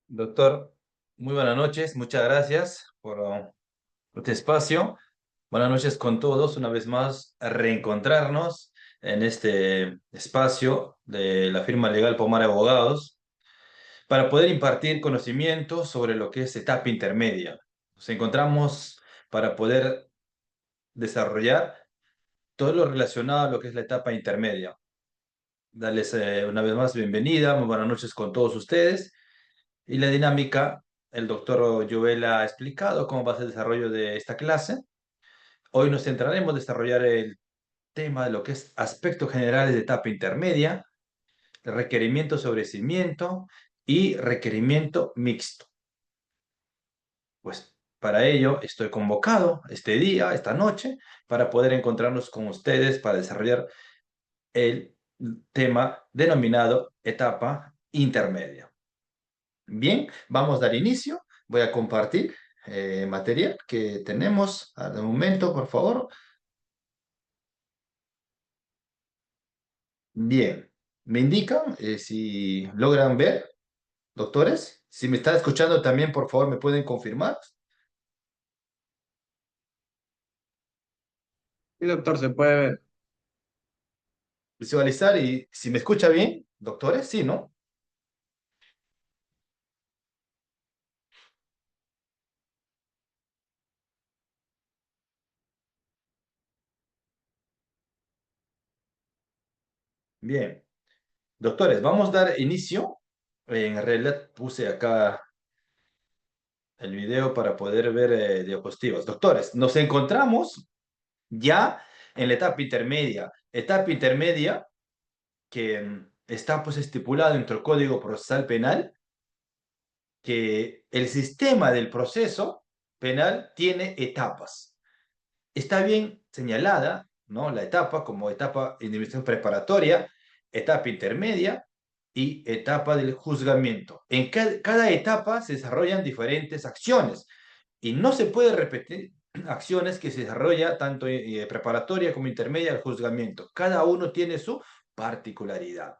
Doctor, muy buenas noches, muchas gracias por este espacio. Buenas noches con todos, una vez más a reencontrarnos en este espacio de la firma legal Pomar Abogados para poder impartir conocimientos sobre lo que es etapa intermedia. Nos encontramos para poder desarrollar todo lo relacionado a lo que es la etapa intermedia. Darles una vez más bienvenida, muy buenas noches con todos ustedes. Y la dinámica, el doctor Joel ha explicado cómo va a ser el desarrollo de esta clase. Hoy nos centraremos en desarrollar el tema de lo que es aspectos generales de etapa intermedia, requerimiento sobre cimiento y requerimiento mixto. Pues para ello estoy convocado este día, esta noche, para poder encontrarnos con ustedes para desarrollar el tema denominado etapa intermedia. Bien, vamos a dar inicio. Voy a compartir material que tenemos al momento, por favor. Bien, me indican si logran ver, doctores. Si me están escuchando también, por favor, me pueden confirmar, Sí, doctor, se puede ver. visualizar y si me escucha bien, doctores, sí, ¿no? Bien, doctores, vamos a dar inicio. En realidad puse acá el video para poder ver diapositivas. Doctores, nos encontramos ya en la etapa intermedia que está pues estipulado dentro del Código Procesal Penal que el sistema del proceso penal tiene etapas. Está bien señalada, ¿no? La etapa como etapa de investigación preparatoria, etapa intermedia y etapa del juzgamiento. En cada etapa se desarrollan diferentes acciones y no se puede repetir acciones que se desarrolla tanto preparatoria como intermedia al juzgamiento. Cada uno tiene su particularidad.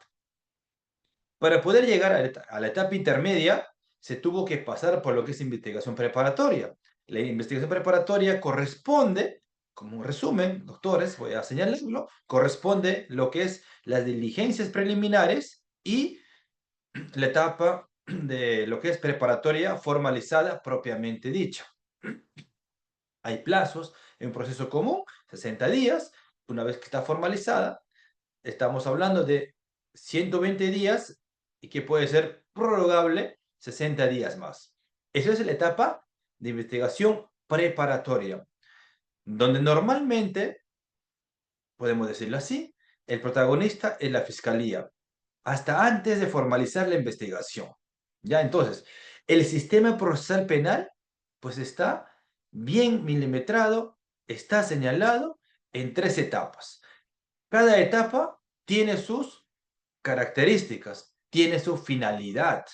Para poder llegar a la etapa intermedia, se tuvo que pasar por lo que es investigación preparatoria. La investigación preparatoria corresponde, como un resumen, doctores, voy a señalarlo, corresponde lo que es las diligencias preliminares y la etapa de lo que es preparatoria formalizada propiamente dicha. Hay plazos en un proceso común, 60 días, una vez que está formalizada, estamos hablando de 120 días y que puede ser prorrogable 60 días más. Esa es la etapa de investigación preparatoria, donde normalmente, podemos decirlo así, el protagonista es la fiscalía, hasta antes de formalizar la investigación. Ya, entonces, el sistema procesal penal, pues está bien milimetrado, está señalado en tres etapas. Cada etapa tiene sus características, tiene su finalidad.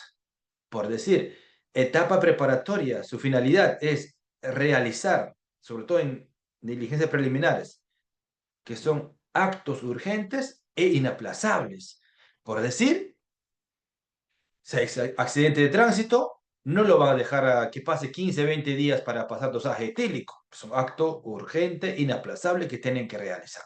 Por decir, etapa preparatoria, su finalidad es realizar, sobre todo en diligencias preliminares, que son actos urgentes e inaplazables. Por decir, si hay accidente de tránsito, no lo van a dejar a que pase 15, 20 días para pasar dosaje etílico. Es un acto urgente, inaplazable que tienen que realizar.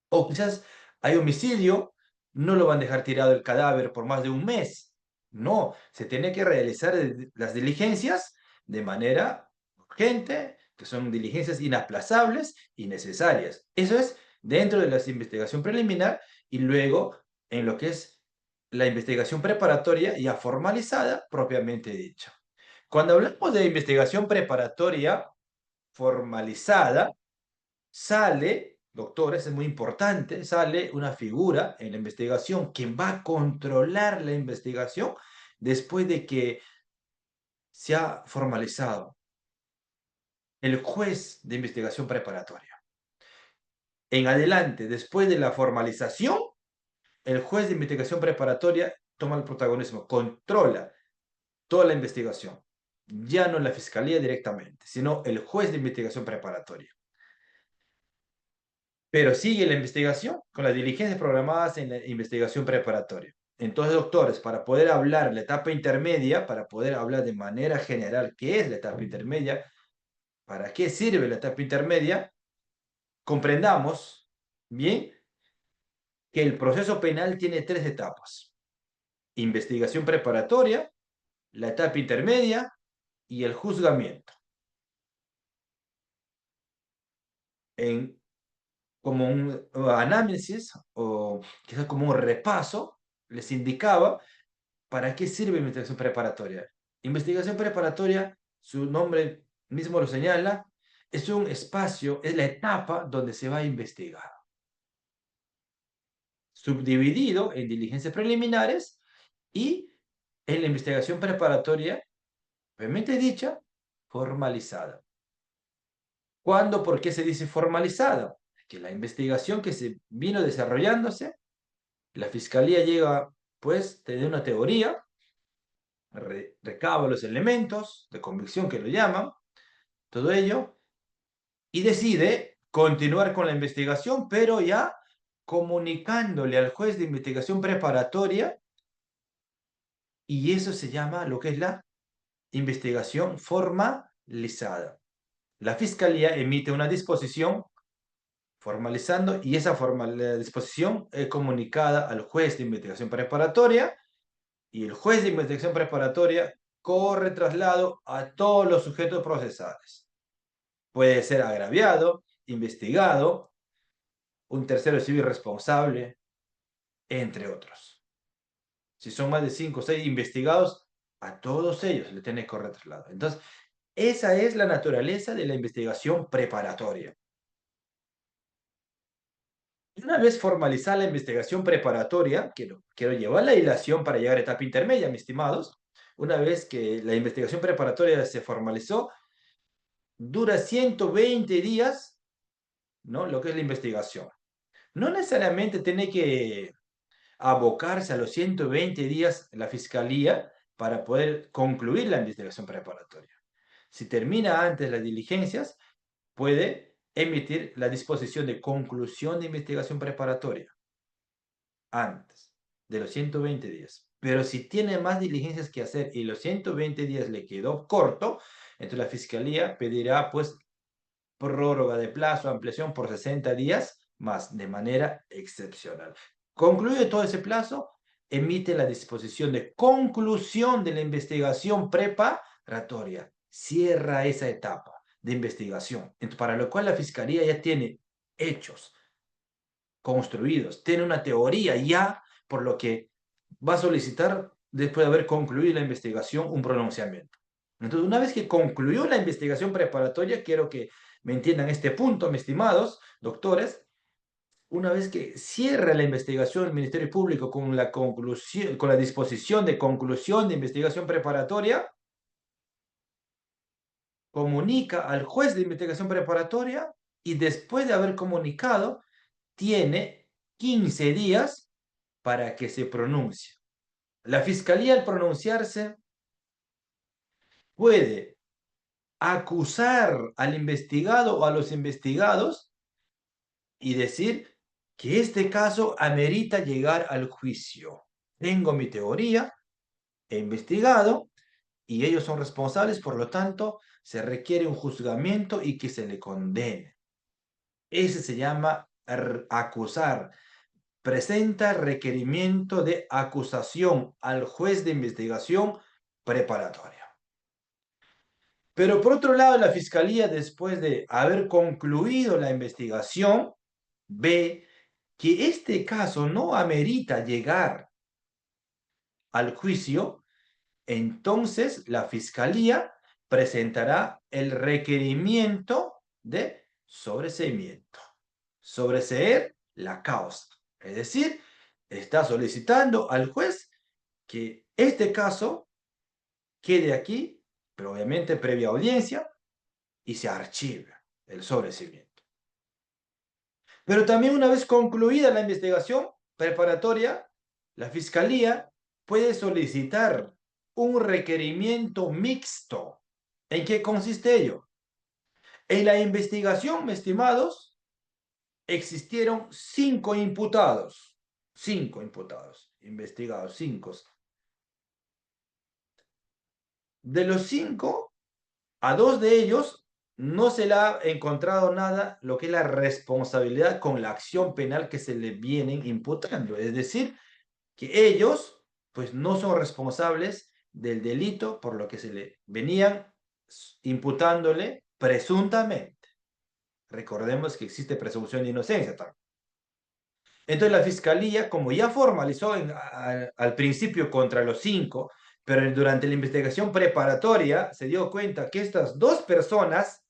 O quizás hay homicidio, no lo van a dejar tirado el cadáver por más de un mes. No, se tiene que realizar las diligencias de manera urgente, que son diligencias inaplazables y necesarias. Eso es dentro de la investigación preliminar y luego en lo que es la investigación preparatoria ya formalizada propiamente dicha. Cuando hablamos de investigación preparatoria formalizada, sale, doctores, es muy importante, sale una figura en la investigación que va a controlar la investigación después de que se ha formalizado el juez de investigación preparatoria. En adelante, después de la formalización, el juez de investigación preparatoria toma el protagonismo, controla toda la investigación. Ya no la fiscalía directamente, sino el juez de investigación preparatoria. Pero sigue la investigación con las diligencias programadas en la investigación preparatoria. Entonces, doctores, para poder hablar de la etapa intermedia, para poder hablar de manera general qué es la etapa intermedia, para qué sirve la etapa intermedia, comprendamos bien que el proceso penal tiene tres etapas: investigación preparatoria, la etapa intermedia y el juzgamiento. En, como un análisis o quizás como un repaso, les indicaba para qué sirve investigación preparatoria. Investigación preparatoria, su nombre mismo lo señala, es un espacio, es la etapa donde se va a investigar, subdividido en diligencias preliminares y en la investigación preparatoria, obviamente dicha, formalizada. ¿Cuándo? ¿Por qué se dice formalizada? Que la investigación que se vino desarrollándose, la fiscalía llega, pues, de una teoría, recaba los elementos de convicción que lo llaman, todo ello, y decide continuar con la investigación, pero ya comunicándole al juez de investigación preparatoria, y eso se llama lo que es la investigación formalizada. La fiscalía emite una disposición formalizando y esa disposición es comunicada al juez de investigación preparatoria y el juez de investigación preparatoria corre traslado a todos los sujetos procesales. Puede ser agraviado, investigado, un tercero civil responsable, entre otros. Si son más de 5 o 6 investigados, a todos ellos le tiene que correr traslado. Entonces, esa es la naturaleza de la investigación preparatoria. Una vez formalizada la investigación preparatoria, quiero llevar la hilación para llegar a etapa intermedia, mis estimados. Una vez que la investigación preparatoria se formalizó, dura 120 días, ¿no? Lo que es la investigación. No necesariamente tiene que abocarse a los 120 días la fiscalía para poder concluir la investigación preparatoria. Si termina antes las diligencias, puede emitir la disposición de conclusión de investigación preparatoria antes de los 120 días. Pero si tiene más diligencias que hacer y los 120 días le quedó corto, entonces la fiscalía pedirá pues prórroga de plazo, ampliación por 60 días más de manera excepcional. Concluye todo ese plazo, emite la disposición de conclusión de la investigación preparatoria. Cierra esa etapa de investigación, para lo cual la fiscalía ya tiene hechos construidos, tiene una teoría ya, por lo que va a solicitar, después de haber concluido la investigación, un pronunciamiento. Entonces, una vez que concluyó la investigación preparatoria, quiero que me entiendan este punto, mis estimados doctores, una vez que cierra la investigación el Ministerio Público con la conclusión, con la disposición de conclusión de investigación preparatoria, comunica al juez de investigación preparatoria y después de haber comunicado, tiene 15 días para que se pronuncie. La fiscalía, al pronunciarse, puede acusar al investigado o a los investigados y decir que este caso amerita llegar al juicio. Tengo mi teoría, he investigado y ellos son responsables, por lo tanto, se requiere un juzgamiento y que se le condene. Ese se llama acusar. Presenta requerimiento de acusación al juez de investigación preparatoria. Pero por otro lado, la fiscalía, después de haber concluido la investigación, ve que este caso no amerita llegar al juicio, entonces la fiscalía presentará el requerimiento de sobreseimiento. Sobreseer la causa. Es decir, está solicitando al juez que este caso quede aquí, pero obviamente previa audiencia, y se archive el sobreseimiento. Pero también una vez concluida la investigación preparatoria, la fiscalía puede solicitar un requerimiento mixto. ¿En qué consiste ello? En la investigación, mis estimados, existieron 5 imputados. 5 imputados. investigados, 5. De los 5, a 2 de ellos no se le ha encontrado nada lo que es la responsabilidad con la acción penal que se le vienen imputando. Es decir, que ellos pues no son responsables del delito por lo que se le venían imputándole presuntamente. Recordemos que existe presunción de inocencia también. Entonces la fiscalía, como ya formalizó al principio contra los 5, pero durante la investigación preparatoria se dio cuenta que estas 2 personas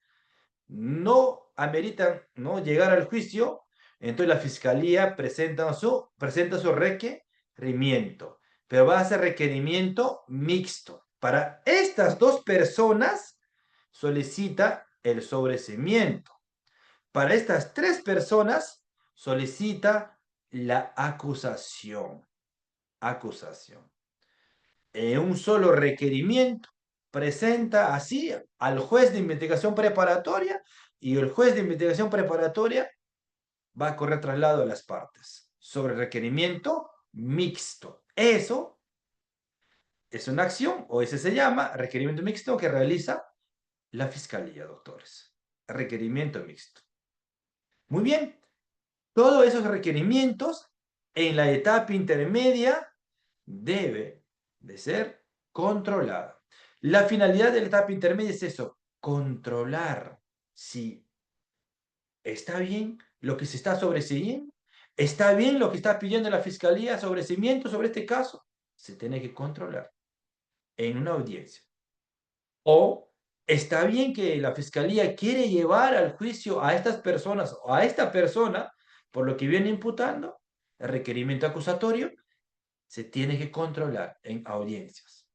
no ameritan, ¿no?, llegar al juicio. Entonces la fiscalía presenta su requerimiento, pero va a ser requerimiento mixto. Para estas 2 personas solicita el sobreseimiento. Para estas 3 personas solicita la acusación. Acusación. En un solo requerimiento presenta así al juez de investigación preparatoria, y el juez de investigación preparatoria va a correr traslado a las partes sobre requerimiento mixto. Eso es una acción, o ese se llama requerimiento mixto, que realiza la fiscalía, doctores. Requerimiento mixto. Muy bien. Todos esos requerimientos en la etapa intermedia debe de ser controlada. La finalidad de la etapa intermedia es eso, controlar si está bien lo que se está sobreseyendo, está bien lo que está pidiendo la fiscalía, sobreseimiento sobre este caso. Se tiene que controlar en una audiencia. O está bien que la fiscalía quiere llevar al juicio a estas personas o a esta persona por lo que viene imputando, el requerimiento acusatorio se tiene que controlar en audiencias.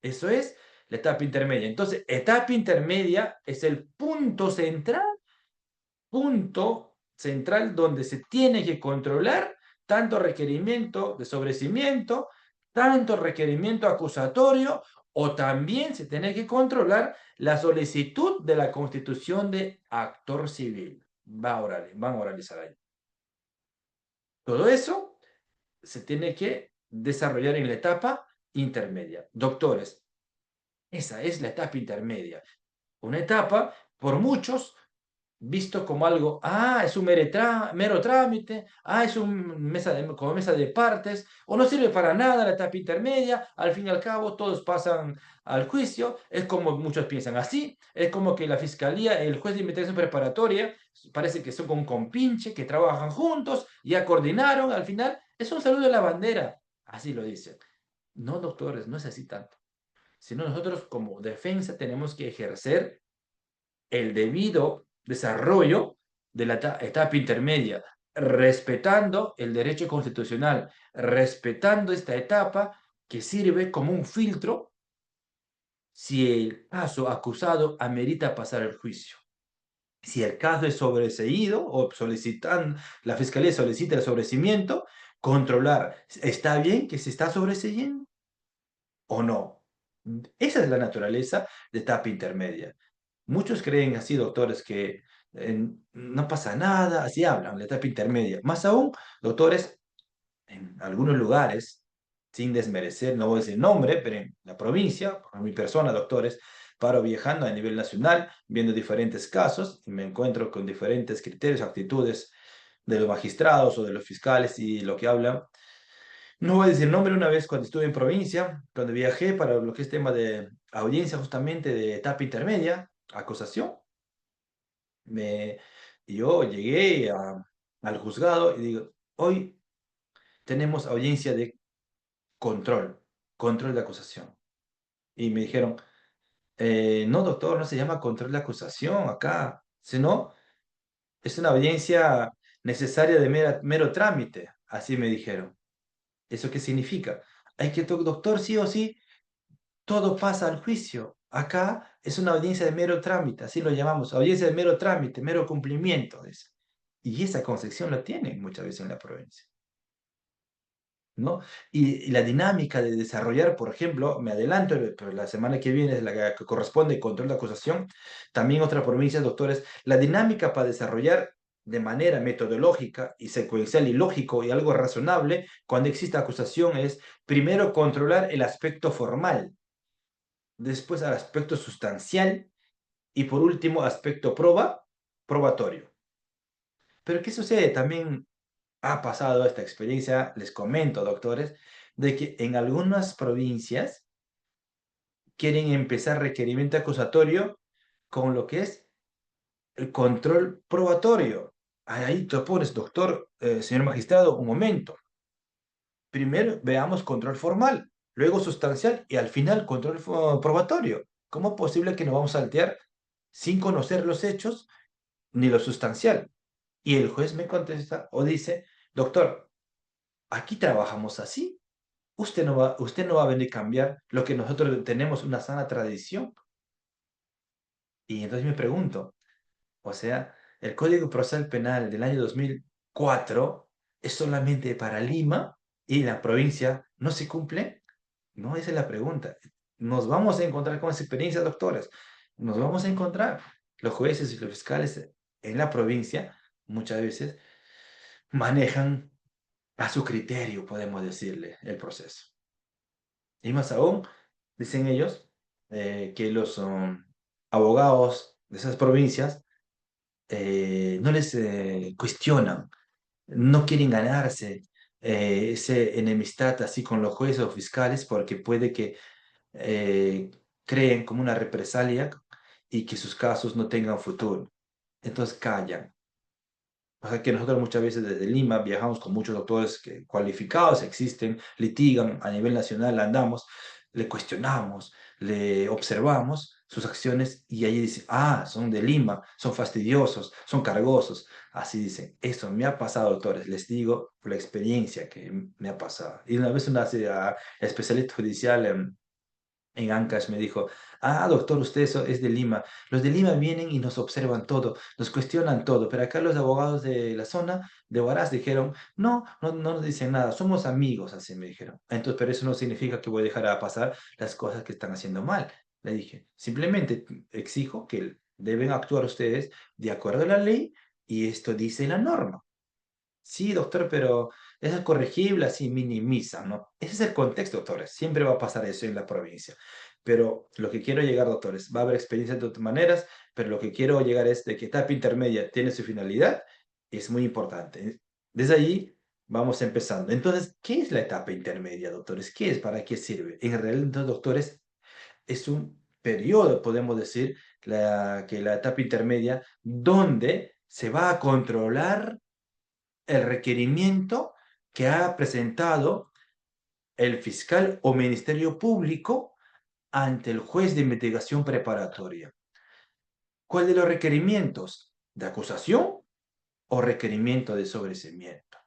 Eso es la etapa intermedia. Entonces, etapa intermedia es el punto central donde se tiene que controlar tanto requerimiento de sobreseimiento, tanto requerimiento acusatorio, o también se tiene que controlar la solicitud de la constitución de actor civil. Van a oralizar ahí. Todo eso se tiene que desarrollar en la etapa intermedia. Doctores, esa es la etapa intermedia. Una etapa, por muchos, visto como algo, es un mero trámite, es como mesa de partes, o no sirve para nada la etapa intermedia, al fin y al cabo todos pasan al juicio. Es como muchos piensan así, es como que la fiscalía, el juez de investigación preparatoria, parece que son como un compinche, que trabajan juntos, ya coordinaron, al final es un saludo de la bandera, así lo dicen. No, doctores, no es así tanto, sino nosotros como defensa tenemos que ejercer el debido desarrollo de la etapa intermedia, respetando el derecho constitucional, respetando esta etapa que sirve como un filtro si el caso acusado amerita pasar el juicio. Si el caso es sobreseído o la fiscalía solicita el sobreseimiento, controlar, ¿está bien que se está sobreseyendo o no? Esa es la naturaleza de etapa intermedia. Muchos creen así, doctores, que no pasa nada, así hablan, la etapa intermedia. Más aún, doctores, en algunos lugares, sin desmerecer, no voy a decir nombre, pero en la provincia, por mi persona, doctores, paro viajando a nivel nacional, viendo diferentes casos, y me encuentro con diferentes criterios, actitudes de los magistrados o de los fiscales y lo que hablan. No voy a decir nombre. Una vez cuando estuve en provincia, cuando viajé para lo que es tema de audiencia justamente de etapa intermedia, acusación, me, yo llegué al juzgado y digo, hoy tenemos audiencia de control de acusación. Y me dijeron, no, doctor, no se llama control de acusación acá, sino es una audiencia necesaria de mero trámite. Así me dijeron. ¿Eso qué significa? Hay que, doctor, sí o sí, todo pasa al juicio. Acá es una audiencia de mero trámite, así lo llamamos, audiencia de mero trámite, mero cumplimiento de eso. Y esa concepción la tienen muchas veces en la provincia, ¿no? Y la dinámica de desarrollar, por ejemplo, me adelanto, pero la semana que viene es la que corresponde control de acusación, también otra provincia, doctores, la dinámica para desarrollar de manera metodológica y secuencial y lógico y algo razonable cuando existe acusación es primero controlar el aspecto formal, después el aspecto sustancial y por último aspecto probatorio. Pero ¿qué sucede? También ha pasado esta experiencia, les comento, doctores, de que en algunas provincias quieren empezar requerimiento acusatorio con lo que es el control probatorio. Ahí te pones, doctor, señor magistrado, un momento. Primero veamos control formal, luego sustancial y al final control probatorio. ¿Cómo es posible que nos vamos a saltear sin conocer los hechos ni lo sustancial? Y el juez me contesta o dice, doctor, aquí trabajamos así. Usted no va a venir a cambiar lo que nosotros tenemos una sana tradición. Y entonces me pregunto, o sea, el Código Procesal Penal del año 2004 es solamente para Lima y la provincia no se cumple. No, esa es la pregunta. Nos vamos a encontrar con esa experiencia, doctores. Nos vamos a encontrar. Los jueces y los fiscales en la provincia muchas veces manejan a su criterio, podemos decirle, el proceso. Y más aún, dicen ellos que los abogados de esas provincias no les cuestionan, no quieren ganarse ese enemistad así con los jueces o fiscales porque puede que eh, creen como una represalia y que sus casos no tengan futuro. Entonces callan. O sea que nosotros muchas veces desde Lima viajamos con muchos doctores que, cualificados, existen, litigan a nivel nacional, andamos, le cuestionamos, le observamos sus acciones y ahí dicen, ah, son de Lima, son fastidiosos, son cargosos. Así dicen, eso me ha pasado, doctores, les digo por la experiencia que me ha pasado. Y una vez una especialista judicial en Ancash me dijo, ah, doctor, usted es de Lima. Los de Lima vienen y nos observan todo, nos cuestionan todo, pero acá los abogados de la zona de Huaraz dijeron, no, no, no nos dicen nada, somos amigos, así me dijeron. Entonces, pero eso no significa que voy a dejar a pasar las cosas que están haciendo mal. Le dije, simplemente exijo que deben actuar ustedes de acuerdo a la ley y esto dice la norma. Sí, doctor, pero eso es corregible, así minimiza, ¿no? Ese es el contexto, doctores. Siempre va a pasar eso en la provincia. Pero lo que quiero llegar, doctores, va a haber experiencias de otras maneras, pero lo que quiero llegar es de que etapa intermedia tiene su finalidad y es muy importante. Desde allí vamos empezando. Entonces, ¿qué es la etapa intermedia, doctores? ¿Qué es? ¿Para qué sirve? En realidad, entonces, doctores, es un periodo, podemos decir, que la etapa intermedia, donde se va a controlar el requerimiento que ha presentado el fiscal o Ministerio Público ante el juez de investigación preparatoria. ¿Cuál de los requerimientos? ¿De acusación o requerimiento de sobreseimiento?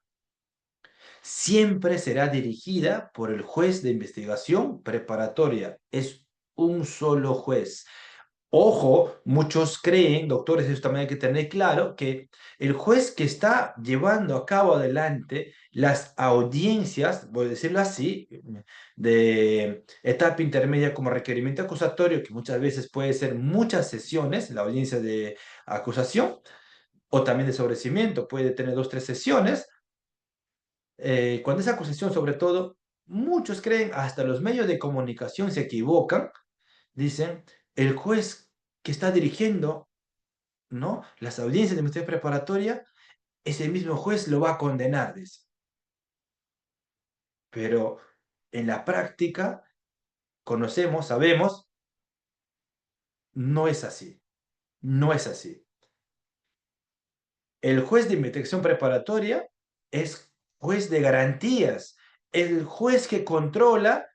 Siempre será dirigida por el juez de investigación preparatoria. Es un solo juez. Ojo, muchos creen, doctores, esto también hay que tener claro, que el juez que está llevando a cabo adelante las audiencias, voy a decirlo así, de etapa intermedia como requerimiento acusatorio, que muchas veces puede ser muchas sesiones, la audiencia de acusación, o también de sobrecimiento, puede tener dos, tres sesiones. Cuando es acusación, sobre todo, muchos creen, hasta los medios de comunicación se equivocan, dicen, el juez que está dirigiendo, ¿no?, las audiencias de investigación preparatoria, ese mismo juez lo va a condenar, dice. Pero en la práctica, conocemos, sabemos, no es así. No es así. El juez de investigación preparatoria es juez de garantías, el juez que controla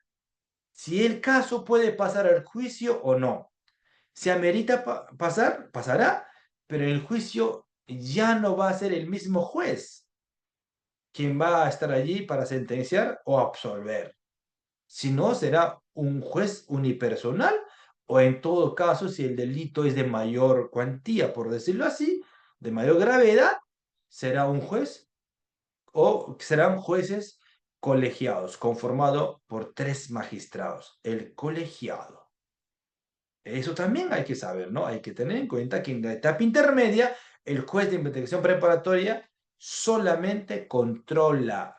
si el caso puede pasar al juicio o no. Si amerita pasar, pasará, pero el juicio ya no va a ser el mismo juez quien va a estar allí para sentenciar o absolver. Si no, será un juez unipersonal o en todo caso, si el delito es de mayor cuantía, por decirlo así, de mayor gravedad, será un juez o serán jueces colegiados, conformado por 3 magistrados. El colegiado. Eso también hay que saber, ¿no? Hay que tener en cuenta que en la etapa intermedia El juez de investigación preparatoria solamente controla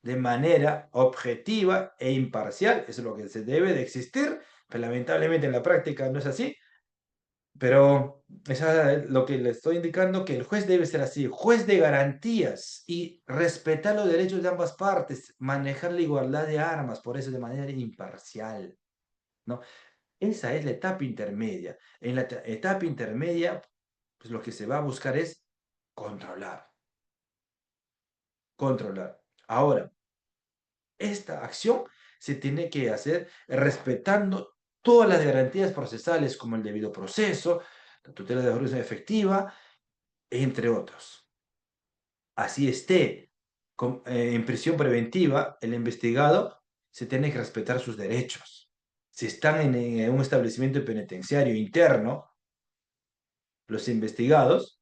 de manera objetiva e imparcial. Eso es lo que se debe de existir, pero lamentablemente en la práctica no es así. Pero es lo que le estoy indicando, que el juez debe ser así, juez de garantías y respetar los derechos de ambas partes, manejar la igualdad de armas, por eso de manera imparcial, ¿no? Esa es la etapa intermedia. En la etapa intermedia, pues lo que se va a buscar es controlar, controlar. Ahora, esta acción se tiene que hacer respetando todas las garantías procesales, como el debido proceso, la tutela de la justicia efectiva, entre otros. Así esté en prisión preventiva, el investigado se tiene que respetar sus derechos. Si están en un establecimiento penitenciario interno, los investigados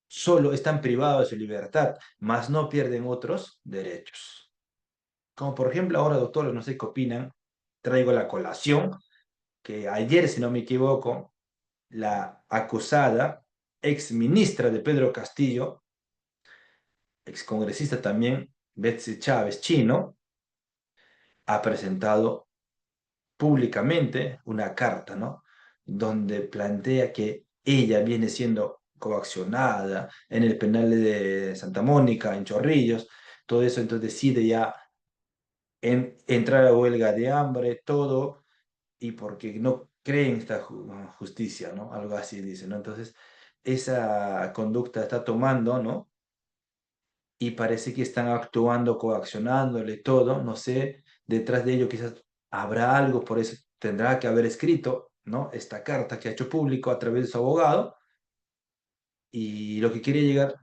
solo están privados de su libertad, mas no pierden otros derechos. Como por ejemplo ahora, doctores, no sé qué opinan, traigo la colación que ayer, si no me equivoco, la acusada, ex ministra de Pedro Castillo, ex congresista también, Betsy Chávez Chino, ha presentado públicamente una carta, ¿no? Donde plantea que ella viene siendo coaccionada en el penal de Santa Mónica, en Chorrillos, todo eso, entonces decide ya entrar a huelga de hambre, todo, y porque no creen esta justicia, ¿no? Algo así dice, ¿no? Entonces, esa conducta está tomando, ¿no? Y parece que están actuando, coaccionándole todo, no sé, detrás de ello quizás habrá algo, por eso tendrá que haber escrito, ¿no? Esta carta que ha hecho público a través de su abogado, y lo que quiere llegar,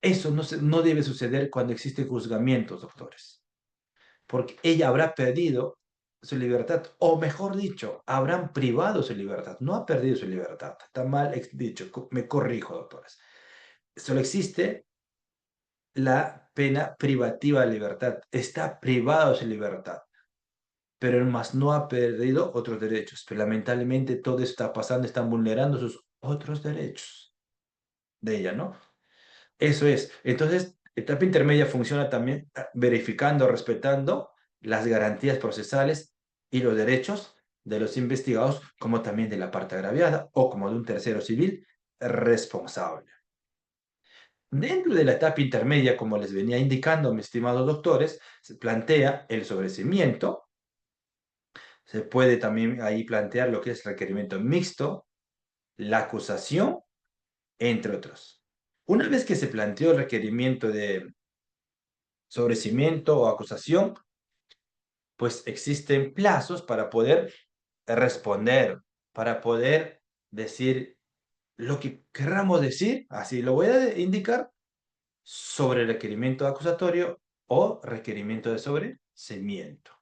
eso no debe suceder cuando existen juzgamientos, doctores, porque ella habrá perdido su libertad, o mejor dicho, habrán privado su libertad, no ha perdido su libertad, está mal dicho, me corrijo, doctores. Solo existe la pena privativa de libertad. Está privado de su libertad, pero más no ha perdido otros derechos. Pero lamentablemente todo está pasando, están vulnerando sus otros derechos de ella, ¿no? Eso es. Entonces, etapa intermedia funciona también verificando, respetando las garantías procesales y los derechos de los investigados, como también de la parte agraviada o como de un tercero civil responsable. Dentro de la etapa intermedia, como les venía indicando, mis estimados doctores, se plantea el sobreseimiento, se puede también ahí plantear lo que es requerimiento mixto, la acusación, entre otros. Una vez que se planteó el requerimiento de sobreseimiento o acusación, pues existen plazos para poder responder, para poder decir lo que querramos decir, así lo voy a indicar, sobre requerimiento acusatorio o requerimiento de sobreseimiento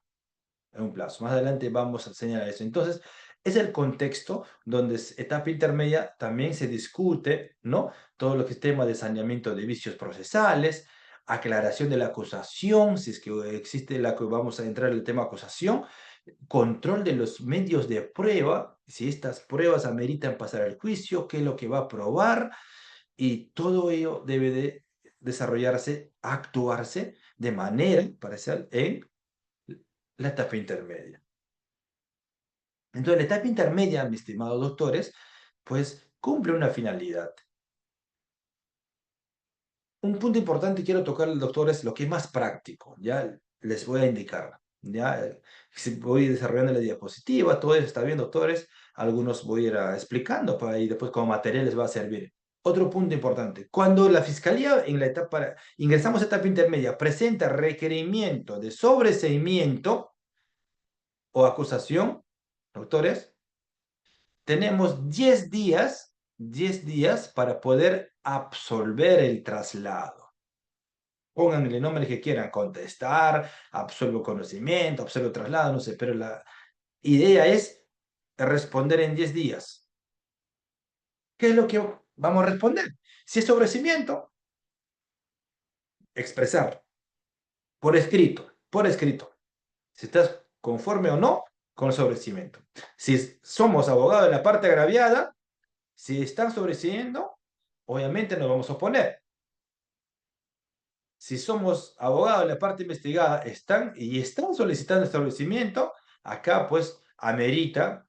en un plazo. Más adelante vamos a señalar eso. Entonces, es el contexto donde etapa intermedia también se discute, ¿no? Todo lo que es tema de saneamiento de vicios procesales, aclaración de la acusación, si es que existe la que vamos a entrar en el tema acusación, control de los medios de prueba, si estas pruebas ameritan pasar al juicio, qué es lo que va a probar, y todo ello debe de desarrollarse, actuarse de manera parcial en la etapa intermedia. Entonces, la etapa intermedia, mis estimados doctores, pues cumple una finalidad. Un punto importante que quiero tocar, doctor, es lo que es más práctico. Ya les voy a indicar. Ya si voy desarrollando la diapositiva, todo eso está bien, doctores. Algunos voy a ir explicando para y después como material les va a servir. Otro punto importante. Cuando la fiscalía en la etapa, ingresamos a etapa intermedia, presenta requerimiento de sobreseimiento o acusación, doctores, tenemos 10 días para poder absolver el traslado. Pónganle el nombre que quieran, contestar, absuelvo conocimiento, absuelvo traslado, no sé, pero la idea es responder en 10 días. ¿Qué es lo que vamos a responder? Si es sobrecimiento, expresar por escrito, si estás conforme o no con el sobrecimiento. Si somos abogados de la parte agraviada, Si están sobreseyendo, obviamente nos vamos a oponer. Si somos abogados de la parte investigada, están solicitando establecimiento, acá pues amerita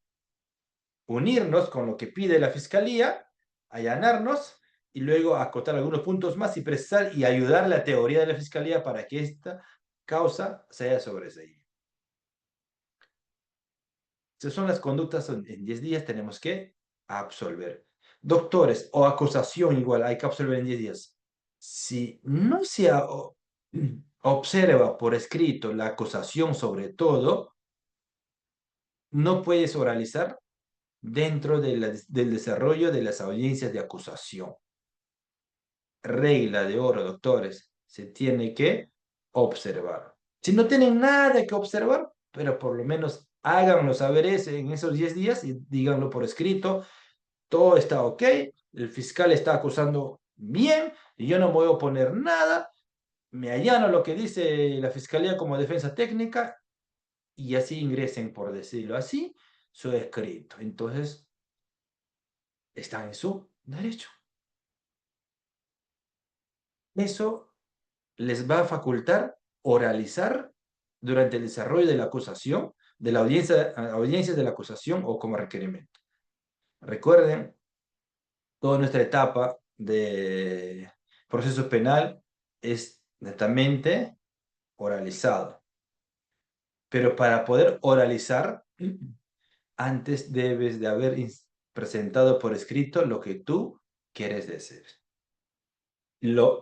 unirnos con lo que pide la fiscalía, allanarnos y luego acotar algunos puntos más y precisar y ayudar a la teoría de la fiscalía para que esta causa sea sobreseída. Esas son las conductas en 10 días tenemos que absolver. Doctores o acusación igual hay que absolver en 10 días. Si no se observa por escrito la acusación sobre todo, no puedes oralizar dentro del desarrollo de las audiencias de acusación. Regla de oro, doctores, se tiene que observar. Si no tienen nada que observar, pero por lo menos háganlo saber en esos 10 días y díganlo por escrito, todo está ok, el fiscal está acusando bien y yo no me voy a oponer nada, me allano lo que dice la fiscalía como defensa técnica y así ingresen, por decirlo así, su escrito. Entonces, están en su derecho. Eso les va a facultar oralizar durante el desarrollo de la acusación, de la audiencia de la acusación o como requerimiento. Recuerden, toda nuestra etapa de proceso penal es netamente oralizado. Pero para poder oralizar, antes debes de haber presentado por escrito lo que tú quieres decir.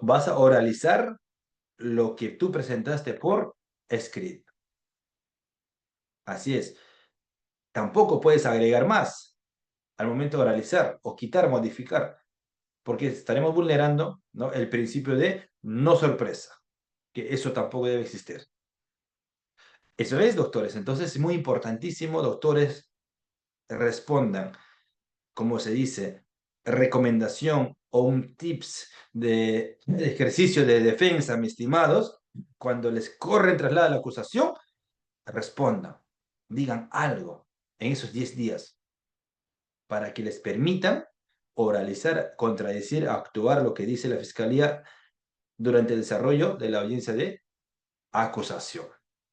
Vas a oralizar lo que tú presentaste por escrito. Así es. Tampoco puedes agregar más al momento de oralizar o quitar, modificar, porque estaremos vulnerando, ¿no?, el principio de no sorpresa, que eso tampoco debe existir. Eso es, doctores. Entonces es muy importantísimo, doctores, respondan, como se dice, recomendación o un tips de ejercicio de defensa, mis estimados, cuando les corren traslada la acusación, respondan, digan algo en esos 10 días para que les permitan oralizar, contradecir, actuar lo que dice la fiscalía durante el desarrollo de la audiencia de acusación.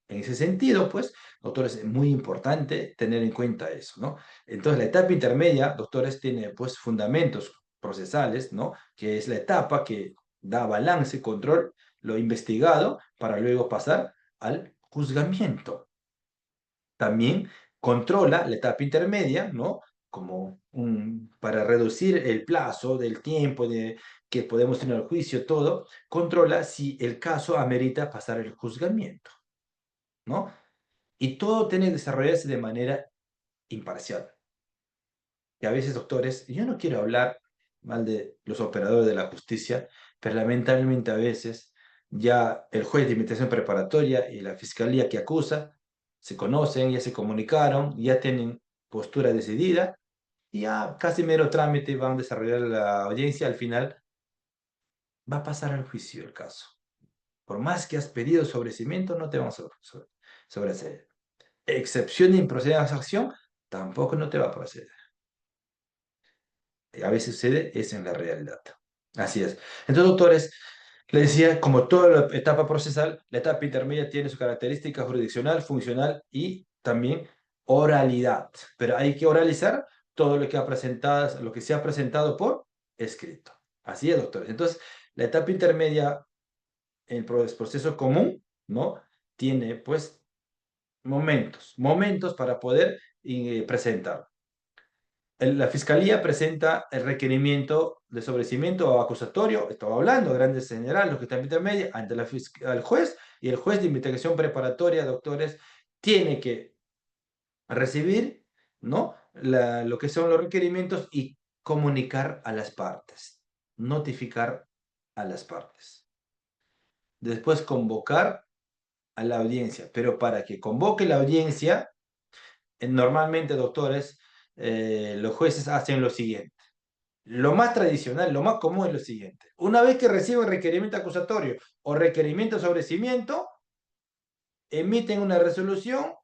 En ese sentido, pues, doctores, es muy importante tener en cuenta eso, ¿no? Entonces, la etapa intermedia, doctores, tiene, pues, fundamentos procesales, ¿no? Que es la etapa que da balance, control, lo investigado, para luego pasar al juzgamiento. También controla la etapa intermedia, ¿no? Como para reducir el plazo del tiempo que podemos tener el juicio, todo, controla si el caso amerita pasar el juzgamiento, ¿no? Y todo tiene que desarrollarse de manera imparcial. Y a veces, doctores, yo no quiero hablar mal de los operadores de la justicia, pero lamentablemente a veces ya el juez de investigación preparatoria y la fiscalía que acusa se conocen, ya se comunicaron, ya tienen postura decidida y ya casi mero trámite van a desarrollar la audiencia. Al final va a pasar al juicio el caso. Por más que has pedido sobrecimiento, no te van a sobreseer. Excepción de improcedencia a acción, tampoco no te va a proceder. A veces sucede, es en la realidad. Así es. Entonces, doctores, les decía, como toda la etapa procesal, la etapa intermedia tiene su característica jurisdiccional, funcional y también oralidad. Pero hay que oralizar todo lo que se ha presentado por escrito. Así es, doctores. Entonces, la etapa intermedia, el proceso común, ¿no? Tiene, pues, momentos para poder presentar. La fiscalía presenta el requerimiento de sobrecimiento o acusatorio, estaba hablando, grandes generales, los que están en intermedia, ante al juez, y el juez de investigación preparatoria, doctores, tiene que recibir, ¿no?, lo que son los requerimientos y comunicar a las partes, notificar a las partes. Después convocar a la audiencia, pero para que convoque la audiencia, normalmente, doctores, los jueces hacen lo siguiente. Lo más tradicional, lo más común es lo siguiente. Una vez que reciben requerimiento acusatorio o requerimiento de sobrecimiento, emiten una resolución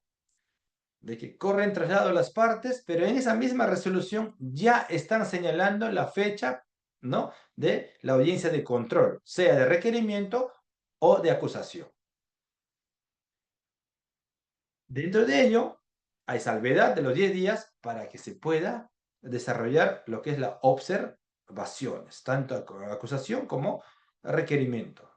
de que corren traslado las partes, pero en esa misma resolución ya están señalando la fecha, ¿no?, de la audiencia de control, sea de requerimiento o de acusación. Dentro de ello, hay salvedad de los 10 días para que se pueda desarrollar lo que es la observaciones, tanto acusación como requerimiento.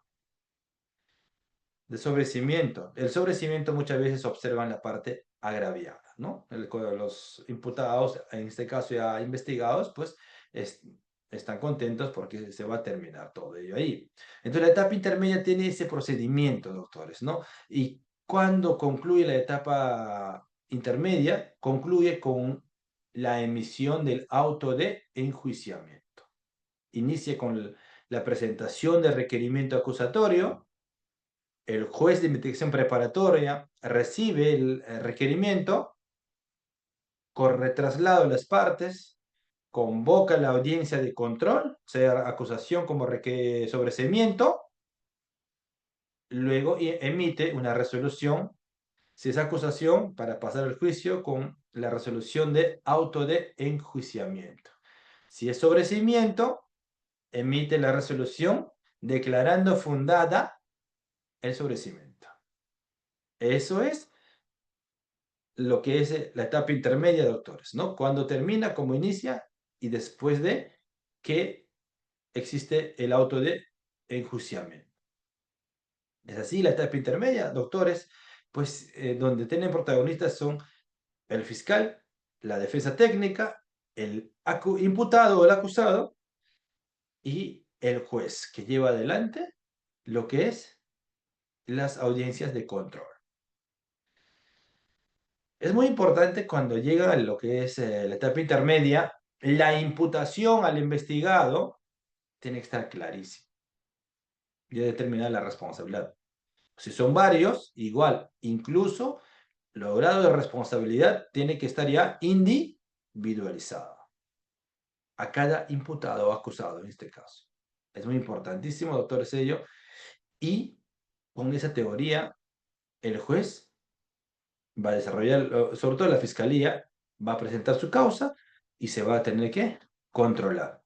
De sobrecimiento. El sobrecimiento muchas veces observan la parte agraviada, ¿no? Los imputados, en este caso ya investigados, pues están contentos porque se va a terminar todo ello ahí. Entonces la etapa intermedia tiene ese procedimiento, doctores, ¿no? Y cuando concluye la etapa intermedia, concluye con la emisión del auto de enjuiciamiento. Inicia con la presentación del requerimiento acusatorio. El juez de investigación preparatoria recibe el requerimiento, corre traslado de las partes, convoca la audiencia de control, sea acusación como sobreseimiento, luego emite una resolución, si es acusación, para pasar el juicio con la resolución de auto de enjuiciamiento. Si es sobreseimiento, emite la resolución declarando fundada el sobreseimiento. Eso es lo que es la etapa intermedia de doctores, ¿no? Cuando termina, cómo inicia y después de que existe el auto de enjuiciamiento. Es así, la etapa intermedia, doctores, pues donde tienen protagonistas son el fiscal, la defensa técnica, el imputado o el acusado y el juez que lleva adelante lo que es las audiencias de control. Es muy importante cuando llega a lo que es la etapa intermedia, la imputación al investigado tiene que estar clarísima y determinar la responsabilidad. Si son varios, igual, incluso el grado de responsabilidad tiene que estar ya individualizado a cada imputado o acusado en este caso. Es muy importantísimo, doctor Sello, y con esa teoría el juez va a desarrollar, sobre todo la fiscalía, va a presentar su causa y se va a tener que controlar.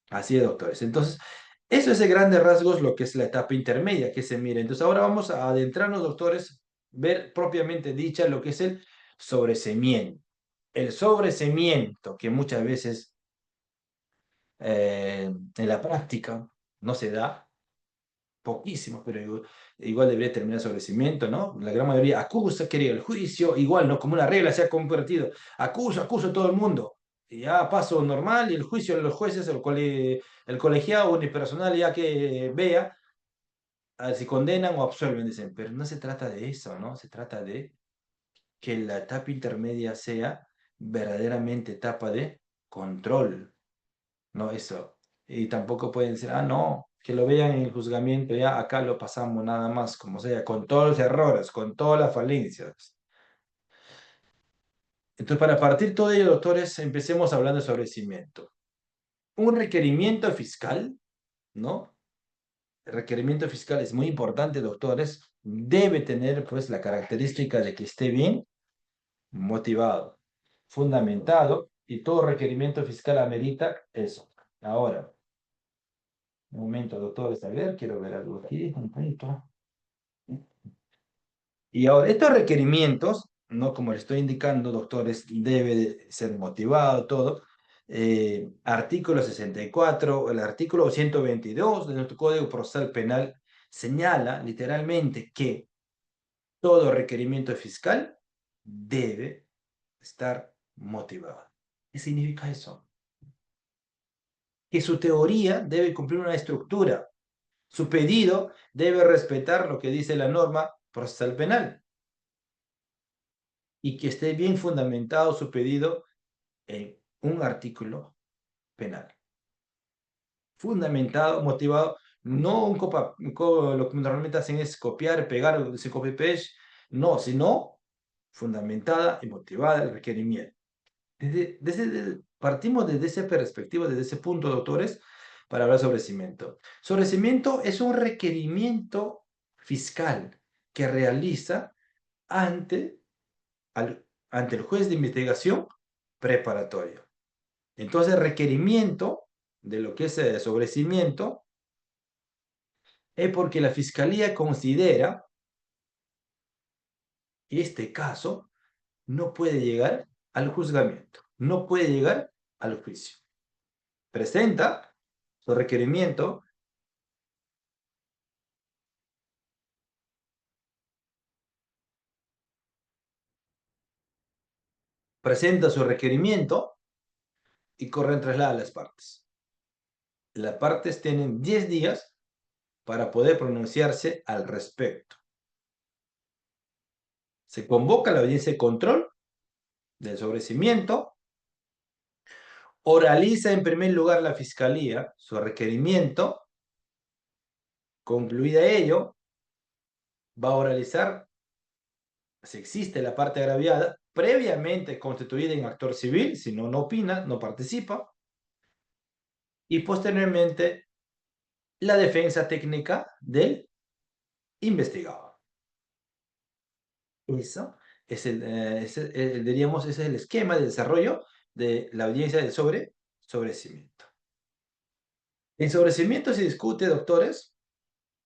Así es, doctores. Entonces, eso es de grandes rasgos lo que es la etapa intermedia que se mira. Entonces, ahora vamos a adentrarnos, doctores, ver propiamente dicha lo que es el sobreseimiento. El sobreseimiento que muchas veces en la práctica no se da, poquísimos, pero igual debería terminar sobre cimiento, ¿no? La gran mayoría acusa, quería el juicio, igual, ¿no? Como una regla se ha convertido. Acuso a todo el mundo. Y ya paso normal y el juicio de los jueces, el colegiado unipersonal ya que vea a ver si condenan o absuelven, dicen. Pero no se trata de eso, ¿no? Se trata de que la etapa intermedia sea verdaderamente etapa de control, ¿no? Eso. Y tampoco pueden decir, ah, no, que lo vean en el juzgamiento, ya acá lo pasamos nada más, como sea, con todos los errores, con todas las falencias. Entonces, para partir todo ello, doctores, empecemos hablando sobre cimiento. Un requerimiento fiscal, ¿no? El requerimiento fiscal es muy importante, doctores. Debe tener, pues, la característica de que esté bien motivado, fundamentado, y todo requerimiento fiscal amerita eso. Ahora, un momento, doctores, a ver, quiero ver algo aquí, un punto. Y ahora, estos requerimientos, no como le estoy indicando, doctores, debe de ser motivado, todo. Artículo 64, el artículo 122 de nuestro Código Procesal Penal señala literalmente que todo requerimiento fiscal debe estar motivado. ¿Qué significa eso? Que su teoría debe cumplir una estructura. Su pedido debe respetar lo que dice la norma procesal penal y que esté bien fundamentado su pedido en un artículo penal. Fundamentado, motivado, no lo que normalmente hacen es copiar, pegar, ese copy-paste, no, sino fundamentada y motivada el requerimiento. Partimos desde esa perspectiva, desde ese punto, doctores, para hablar sobre cimiento. Sobre cimiento es un requerimiento fiscal que realiza ante ante el juez de investigación preparatoria. Entonces, el requerimiento de lo que es el sobreseimiento es porque la fiscalía considera que este caso no puede llegar al juzgamiento, no puede llegar al juicio. Presenta su requerimiento, presenta su requerimiento y corren traslado a las partes. Las partes tienen 10 días para poder pronunciarse al respecto. Se convoca la audiencia de control del sobreseimiento, oraliza en primer lugar la fiscalía su requerimiento, concluida ello, va a oralizar si existe la parte agraviada previamente constituida en actor civil, si no, no opina, no participa, y posteriormente la defensa técnica del investigado. Eso es diríamos, ese es el esquema de desarrollo de la audiencia del sobreseimiento. En sobreseimiento se discute, doctores,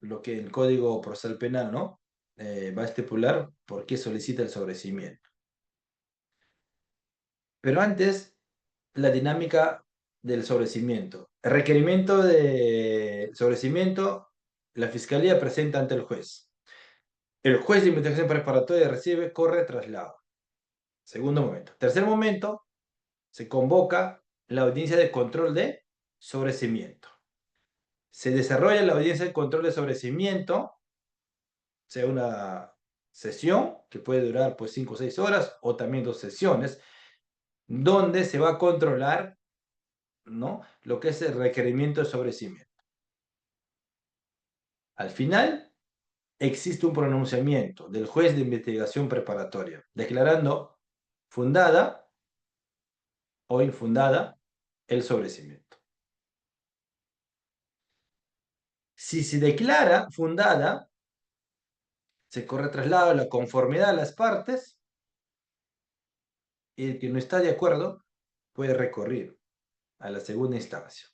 lo que el Código Procesal Penal, ¿no? Va a estipular por qué solicita el sobreseimiento. Pero antes, la dinámica del sobreseimiento. El requerimiento de sobreseimiento, la fiscalía presenta ante el juez. El juez de investigación preparatoria recibe, corre, traslado. Segundo momento. Tercer momento, se convoca la audiencia de control de sobreseimiento. Se desarrolla la audiencia de control de sobreseimiento, sea una sesión que puede durar pues 5 o 6 horas o también 2 sesiones, donde se va a controlar, ¿no?, lo que es el requerimiento de sobreseimiento. Al final, existe un pronunciamiento del juez de investigación preparatoria, declarando fundada o infundada el sobreseimiento. Si se declara fundada, se corre traslado a la conformidad de las partes y el que no está de acuerdo puede recurrir a la segunda instancia.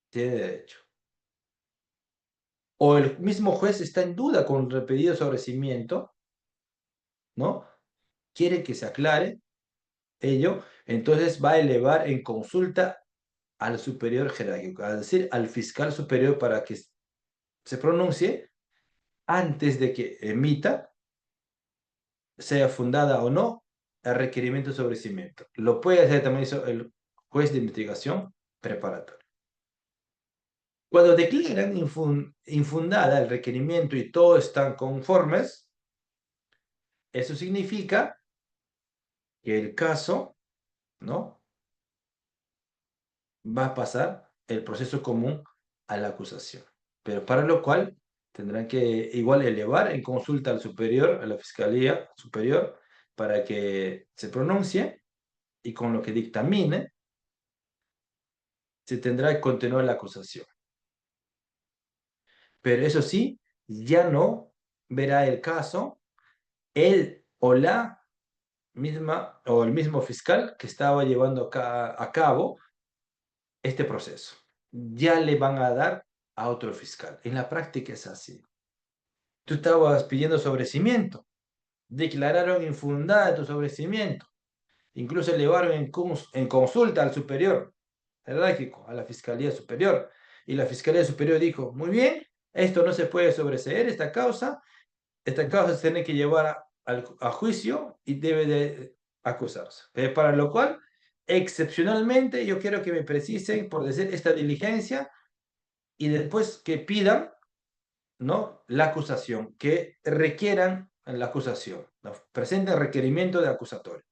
Tiene derecho. O el mismo juez está en duda con el pedido de sobreseimiento, ¿no? Quiere que se aclare ello, entonces va a elevar en consulta al superior jerárquico, es decir, al fiscal superior para que se pronuncie antes de que emita, sea fundada o no, el requerimiento de sobreseimiento. Lo puede hacer también el juez de investigación preparatoria. Cuando declaran infundada el requerimiento y todos están conformes, eso significa que el caso, ¿no?, va a pasar el proceso común a la acusación. Pero para lo cual tendrán que igual elevar en consulta al superior, a la Fiscalía Superior, para que se pronuncie y con lo que dictamine se tendrá que continuar la acusación. Pero eso sí, ya no verá el caso él o la misma o el mismo fiscal que estaba llevando a cabo este proceso. Ya le van a dar a otro fiscal. En la práctica es así. Tú estabas pidiendo sobreseimiento, declararon infundada tu sobreseimiento, incluso elevaron en consulta al superior jerárquico, a la Fiscalía Superior, y la Fiscalía Superior dijo, muy bien, esto no se puede sobreseer, esta causa se tiene que llevar a juicio y debe de acusarse. Para lo cual, excepcionalmente, yo quiero que me precisen, por decir, esta diligencia y después que pidan, ¿no?, la acusación, que requieran la acusación, ¿no?, presenten requerimiento de acusatorio.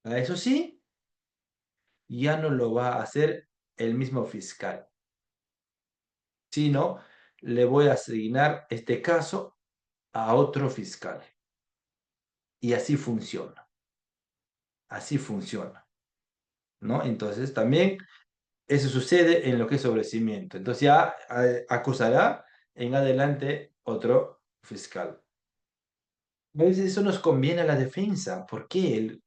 Eso sí, ya no lo va a hacer el mismo fiscal, sino le voy a asignar este caso a otro fiscal. Y así funciona, ¿no? Entonces también eso sucede en lo que es sobreseimiento. Entonces ya acusará en adelante otro fiscal. A veces eso nos conviene a la defensa, porque el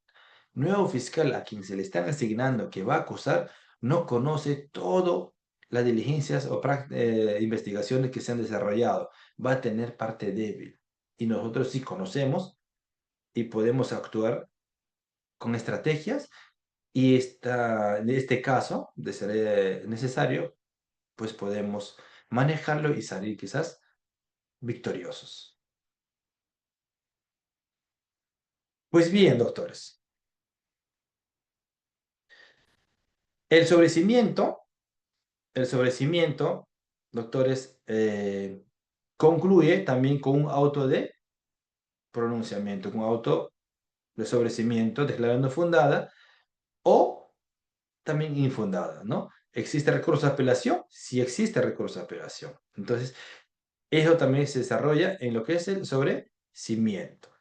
nuevo fiscal a quien se le están asignando que va a acusar no conoce todo las diligencias o investigaciones que se han desarrollado. Va a tener parte débil. Y nosotros sí conocemos y podemos actuar con estrategias y en este caso, de ser necesario, pues podemos manejarlo y salir quizás victoriosos. Pues bien, doctores, el sobrecimiento, el sobrecimiento, doctores, concluye también con un auto de pronunciamiento, con un auto de sobrecimiento declarando fundada o también infundada, ¿no? ¿Existe recurso de apelación? Sí existe recurso de apelación. Entonces, eso también se desarrolla en lo que es el sobrecimiento.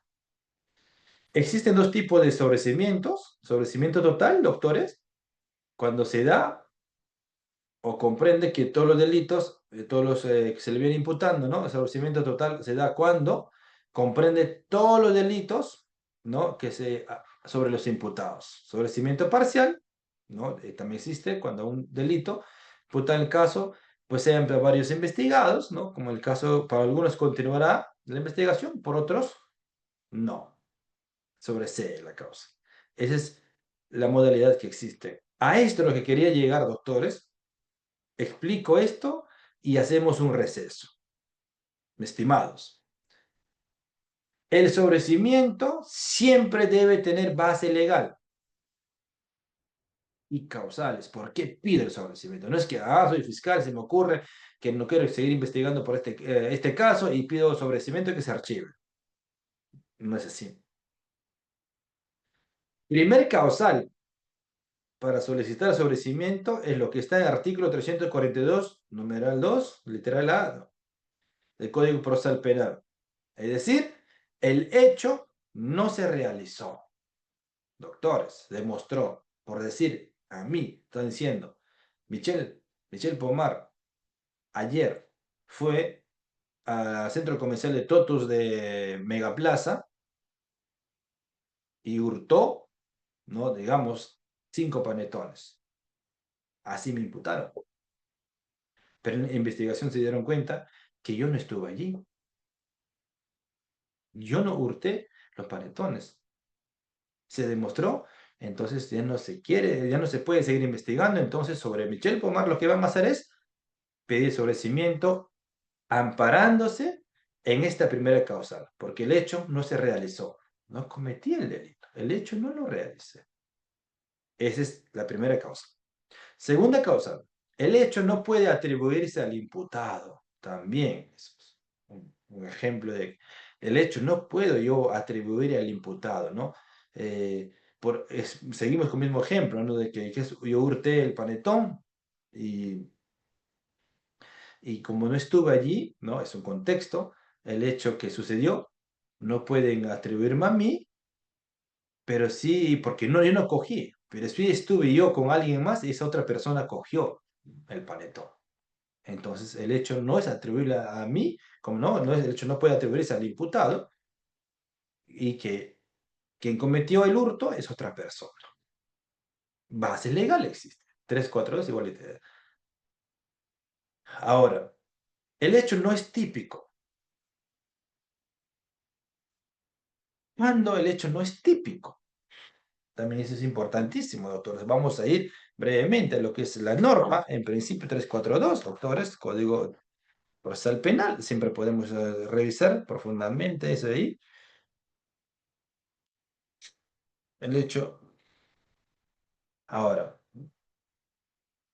Existen dos tipos de sobrecimientos. Sobrecimiento total, doctores, cuando se da o comprende que todos los delitos, todos los que se le viene imputando, ¿no? El sobrecimiento total se da cuando comprende todos los delitos, ¿no? Sobre los imputados. Sobrecimiento parcial, ¿no? También existe cuando un delito, imputa en el caso, pues sean varios investigados, ¿no? Como el caso, para algunos continuará la investigación, por otros, no. Sobresee la causa. Esa es la modalidad que existe. A esto es lo que quería llegar, doctores. Explico esto y hacemos un receso. Estimados, el sobrecimiento siempre debe tener base legal y causales. ¿Por qué pido el sobrecimiento? No es que, soy fiscal, se me ocurre que no quiero seguir investigando por este caso y pido sobrecimiento que se archive. No es así. Primer causal para solicitar sobrecimiento es lo que está en el artículo 342, numeral 2, literal A, del Código Procesal Penal. Es decir, el hecho no se realizó. Doctores, demostró, por decir a mí, están diciendo, Michelle Pomar, ayer fue al centro comercial de Totus de Megaplaza y hurtó, ¿no? Digamos, 5 panetones. Así me imputaron. Pero en la investigación se dieron cuenta que yo no estuve allí. Yo no hurté los panetones. Se demostró, entonces ya no se quiere, ya no se puede seguir investigando. Entonces, sobre Michelle Pomar lo que van a hacer es pedir sobrecimiento amparándose en esta primera causal, porque el hecho no se realizó. No cometí el delito, el hecho no lo realicé. Esa es la primera causa. Segunda causa, el hecho no puede atribuirse al imputado. También es un ejemplo de el hecho no puedo yo atribuir al imputado, ¿no? Seguimos con el mismo ejemplo, ¿no? De que yo hurté el panetón y, y como no estuve allí, ¿no? Es un contexto, el hecho que sucedió, no pueden atribuirme a mí, pero sí, porque no, yo no cogí, pero sí estuve yo con alguien más y esa otra persona cogió el panetón. Entonces, el hecho no es atribuible a mí, como no es, el hecho no puede atribuirse al imputado y que quien cometió el hurto es otra persona. Base legal existe. 342 igual. Ahora, el hecho no es típico. ¿Cuándo el hecho no es típico? También eso es importantísimo, doctores. Vamos a ir brevemente a lo que es la norma, en principio 342, doctores, Código Procesal Penal. Siempre podemos revisar profundamente eso ahí. El hecho, ahora,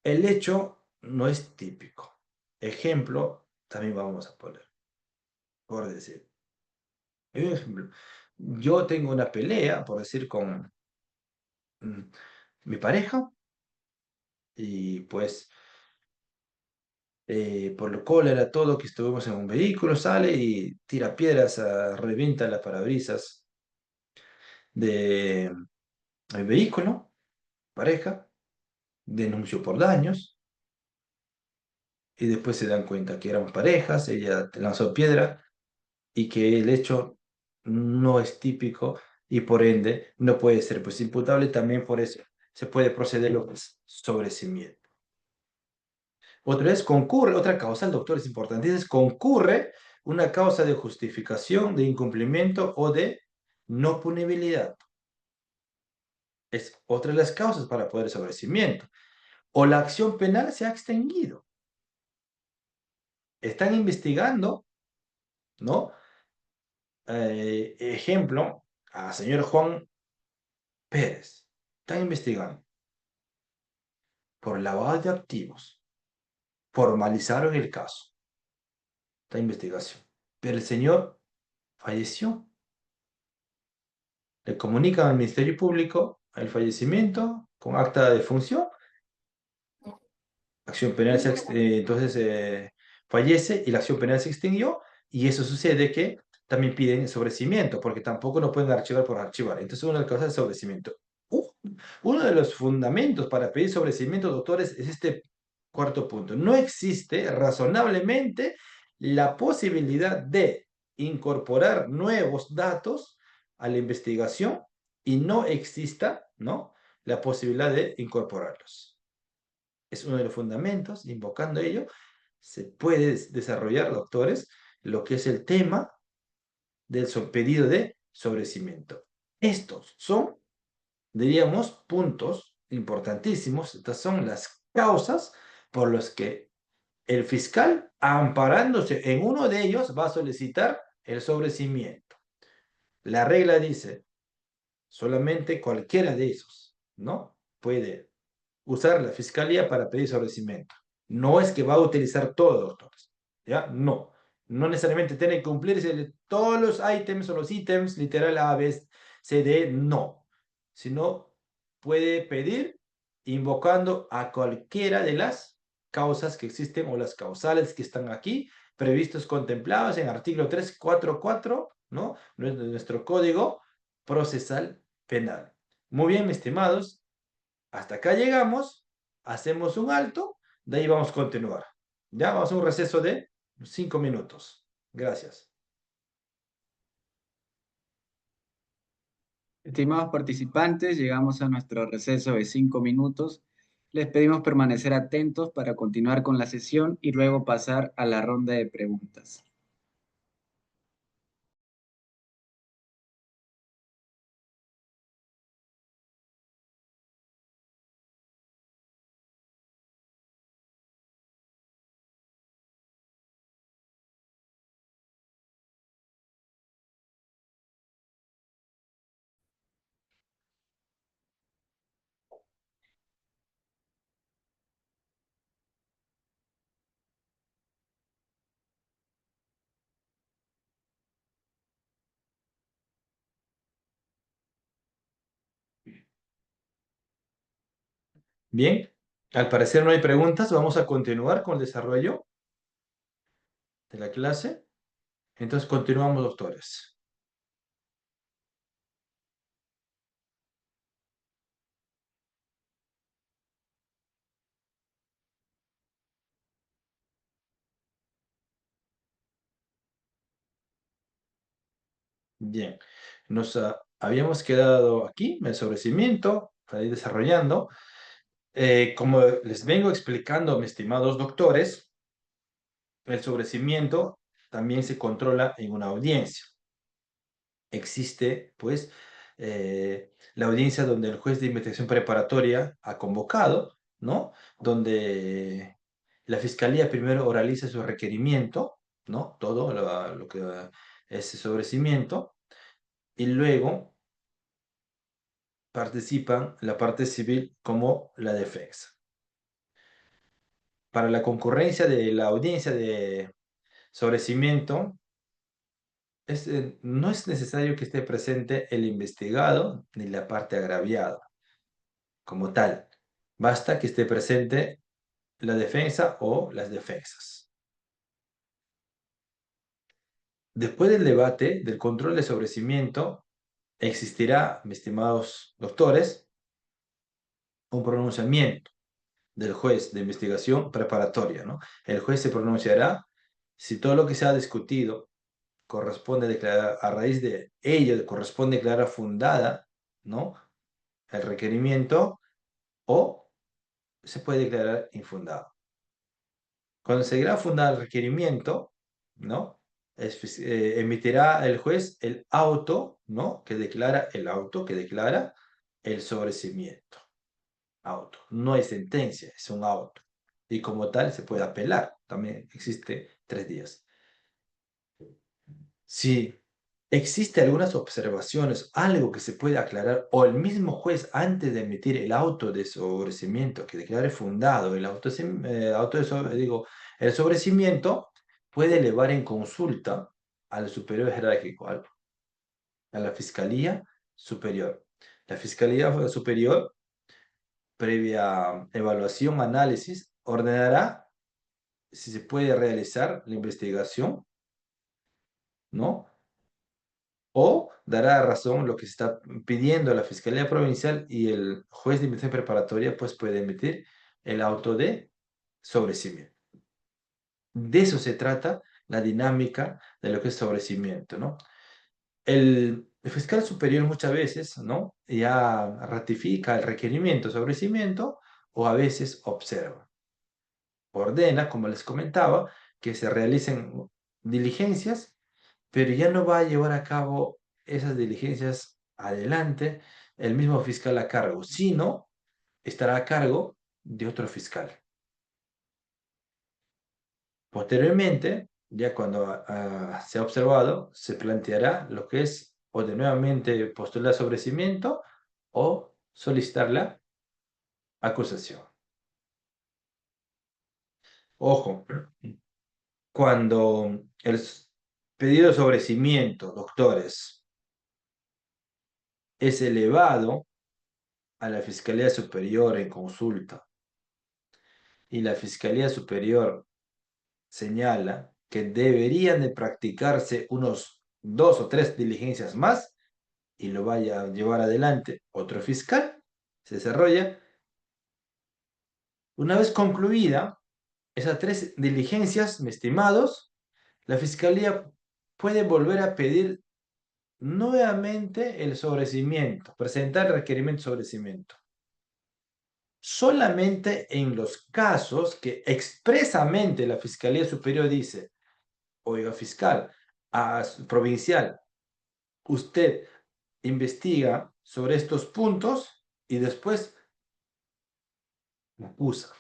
el hecho no es típico. Ejemplo, también vamos a poner, por decir. Hay un ejemplo. Yo tengo una pelea, por decir, con mm, mi pareja y pues por lo cólera, todo que estuvimos en un vehículo, sale y tira piedras, revienta las parabrisas del vehículo, pareja, denunció por daños y después se dan cuenta que eran parejas, ella lanzó piedra y que el hecho no es típico y por ende no puede ser pues imputable. También por eso se puede proceder lo que es sobrecimiento. Otra vez concurre, otra causa, el doctor es importante, es concurre una causa de justificación, de incumplimiento o de no punibilidad. Es otra de las causas para poder sobrecimiento. O la acción penal se ha extinguido. Están investigando, ¿no? Ejemplo, a señor Juan Pérez. Están investigando por lavado de activos. Formalizaron el caso. Esta investigación. Pero el señor falleció. Le comunican al Ministerio Público el fallecimiento con acta de función. Acción penal entonces fallece y la acción penal se extinguió. Y eso sucede que también piden sobrecimiento, porque tampoco no pueden archivar por archivar. Entonces, una de las causas de sobrecimiento. Uh, Uno de los fundamentos para pedir sobrecimiento, doctores, es este cuarto punto. No existe razonablemente la posibilidad de incorporar nuevos datos a la investigación y no exista, ¿no?, la posibilidad de incorporarlos. Es uno de los fundamentos. Invocando ello, se puede desarrollar, doctores, lo que es el tema del pedido de sobrecimiento. Estos son, diríamos, puntos importantísimos. Estas son las causas por las que el fiscal, amparándose en uno de ellos, va a solicitar el sobrecimiento. La regla dice, solamente cualquiera de esos, ¿no?, puede usar la fiscalía para pedir sobrecimiento. No es que va a utilizar todos, doctores, ¿ya? No. No necesariamente tiene que cumplirse todos los ítems o los ítems, literal A, B, C, D, no. Sino puede pedir invocando a cualquiera de las causas que existen o las causales que están aquí, previstos, contemplados en artículo 344, ¿no?, de nuestro Código Procesal Penal. Muy bien, mis estimados, hasta acá llegamos, hacemos un alto, de ahí vamos a continuar. Ya vamos a un receso de 5 minutos. Gracias. Estimados participantes, llegamos a nuestro receso de 5 minutos. Les pedimos permanecer atentos para continuar con la sesión y luego pasar a la ronda de preguntas. Bien, al parecer no hay preguntas, vamos a continuar con el desarrollo de la clase. Entonces continuamos, doctores. Bien, nos habíamos quedado aquí, el sobrecimiento, para ir desarrollando. Como les vengo explicando, mis estimados doctores, el sobrecimiento también se controla en una audiencia. Existe, pues, la audiencia donde el juez de investigación preparatoria ha convocado, ¿no? Donde la fiscalía primero oraliza su requerimiento, ¿no? Todo lo que es sobrecimiento, y luego participan la parte civil como la defensa. Para la concurrencia de la audiencia de sobrecimiento, no es necesario que esté presente el investigado ni la parte agraviada como tal. Basta que esté presente la defensa o las defensas. Después del debate, del control de sobrecimiento, existirá, mis estimados doctores, un pronunciamiento del juez de investigación preparatoria, ¿no? El juez se pronunciará si todo lo que se ha discutido corresponde declarar, a raíz de ello corresponde declarar fundada, ¿no? El requerimiento o se puede declarar infundado. Cuando se declara fundado el requerimiento, ¿no? Emitirá el juez el auto, ¿no? Que declara el sobrecimiento. Auto. No es sentencia, es un auto. Y como tal se puede apelar. También existe 3 días. Si existe algunas observaciones, algo que se puede aclarar, o el mismo juez antes de emitir el auto de sobrecimiento que declare fundado el el sobrecimiento, puede elevar en consulta al superior jerárquico, a la Fiscalía Superior. La Fiscalía Superior, previa evaluación, análisis, ordenará si se puede realizar la investigación, ¿no? O dará razón lo que se está pidiendo a la Fiscalía Provincial y el juez de investigación preparatoria pues puede emitir el auto de sobrecimiento. De eso se trata la dinámica de lo que es sobrecimiento, ¿no? El fiscal superior muchas veces, ¿no? Ya ratifica el requerimiento de sobrecimiento o a veces observa. Ordena, como les comentaba, que se realicen diligencias, pero ya no va a llevar a cabo esas diligencias adelante el mismo fiscal a cargo, sino estará a cargo de otro fiscal. Posteriormente, ya cuando se ha observado, se planteará lo que es o de nuevamente postular sobrecimiento o solicitar la acusación. Ojo, cuando el pedido de sobrecimiento, doctores, es elevado a la Fiscalía Superior en consulta y la Fiscalía Superior señala que deberían de practicarse unos 2 o 3 diligencias más y lo vaya a llevar adelante otro fiscal, se desarrolla. Una vez concluida esas 3 diligencias, mis estimados, la Fiscalía puede volver a pedir nuevamente el sobrecimiento, presentar el requerimiento de sobrecimiento. Solamente en los casos que expresamente la Fiscalía Superior dice, oiga fiscal, provincial, usted investiga sobre estos puntos y después me acusa.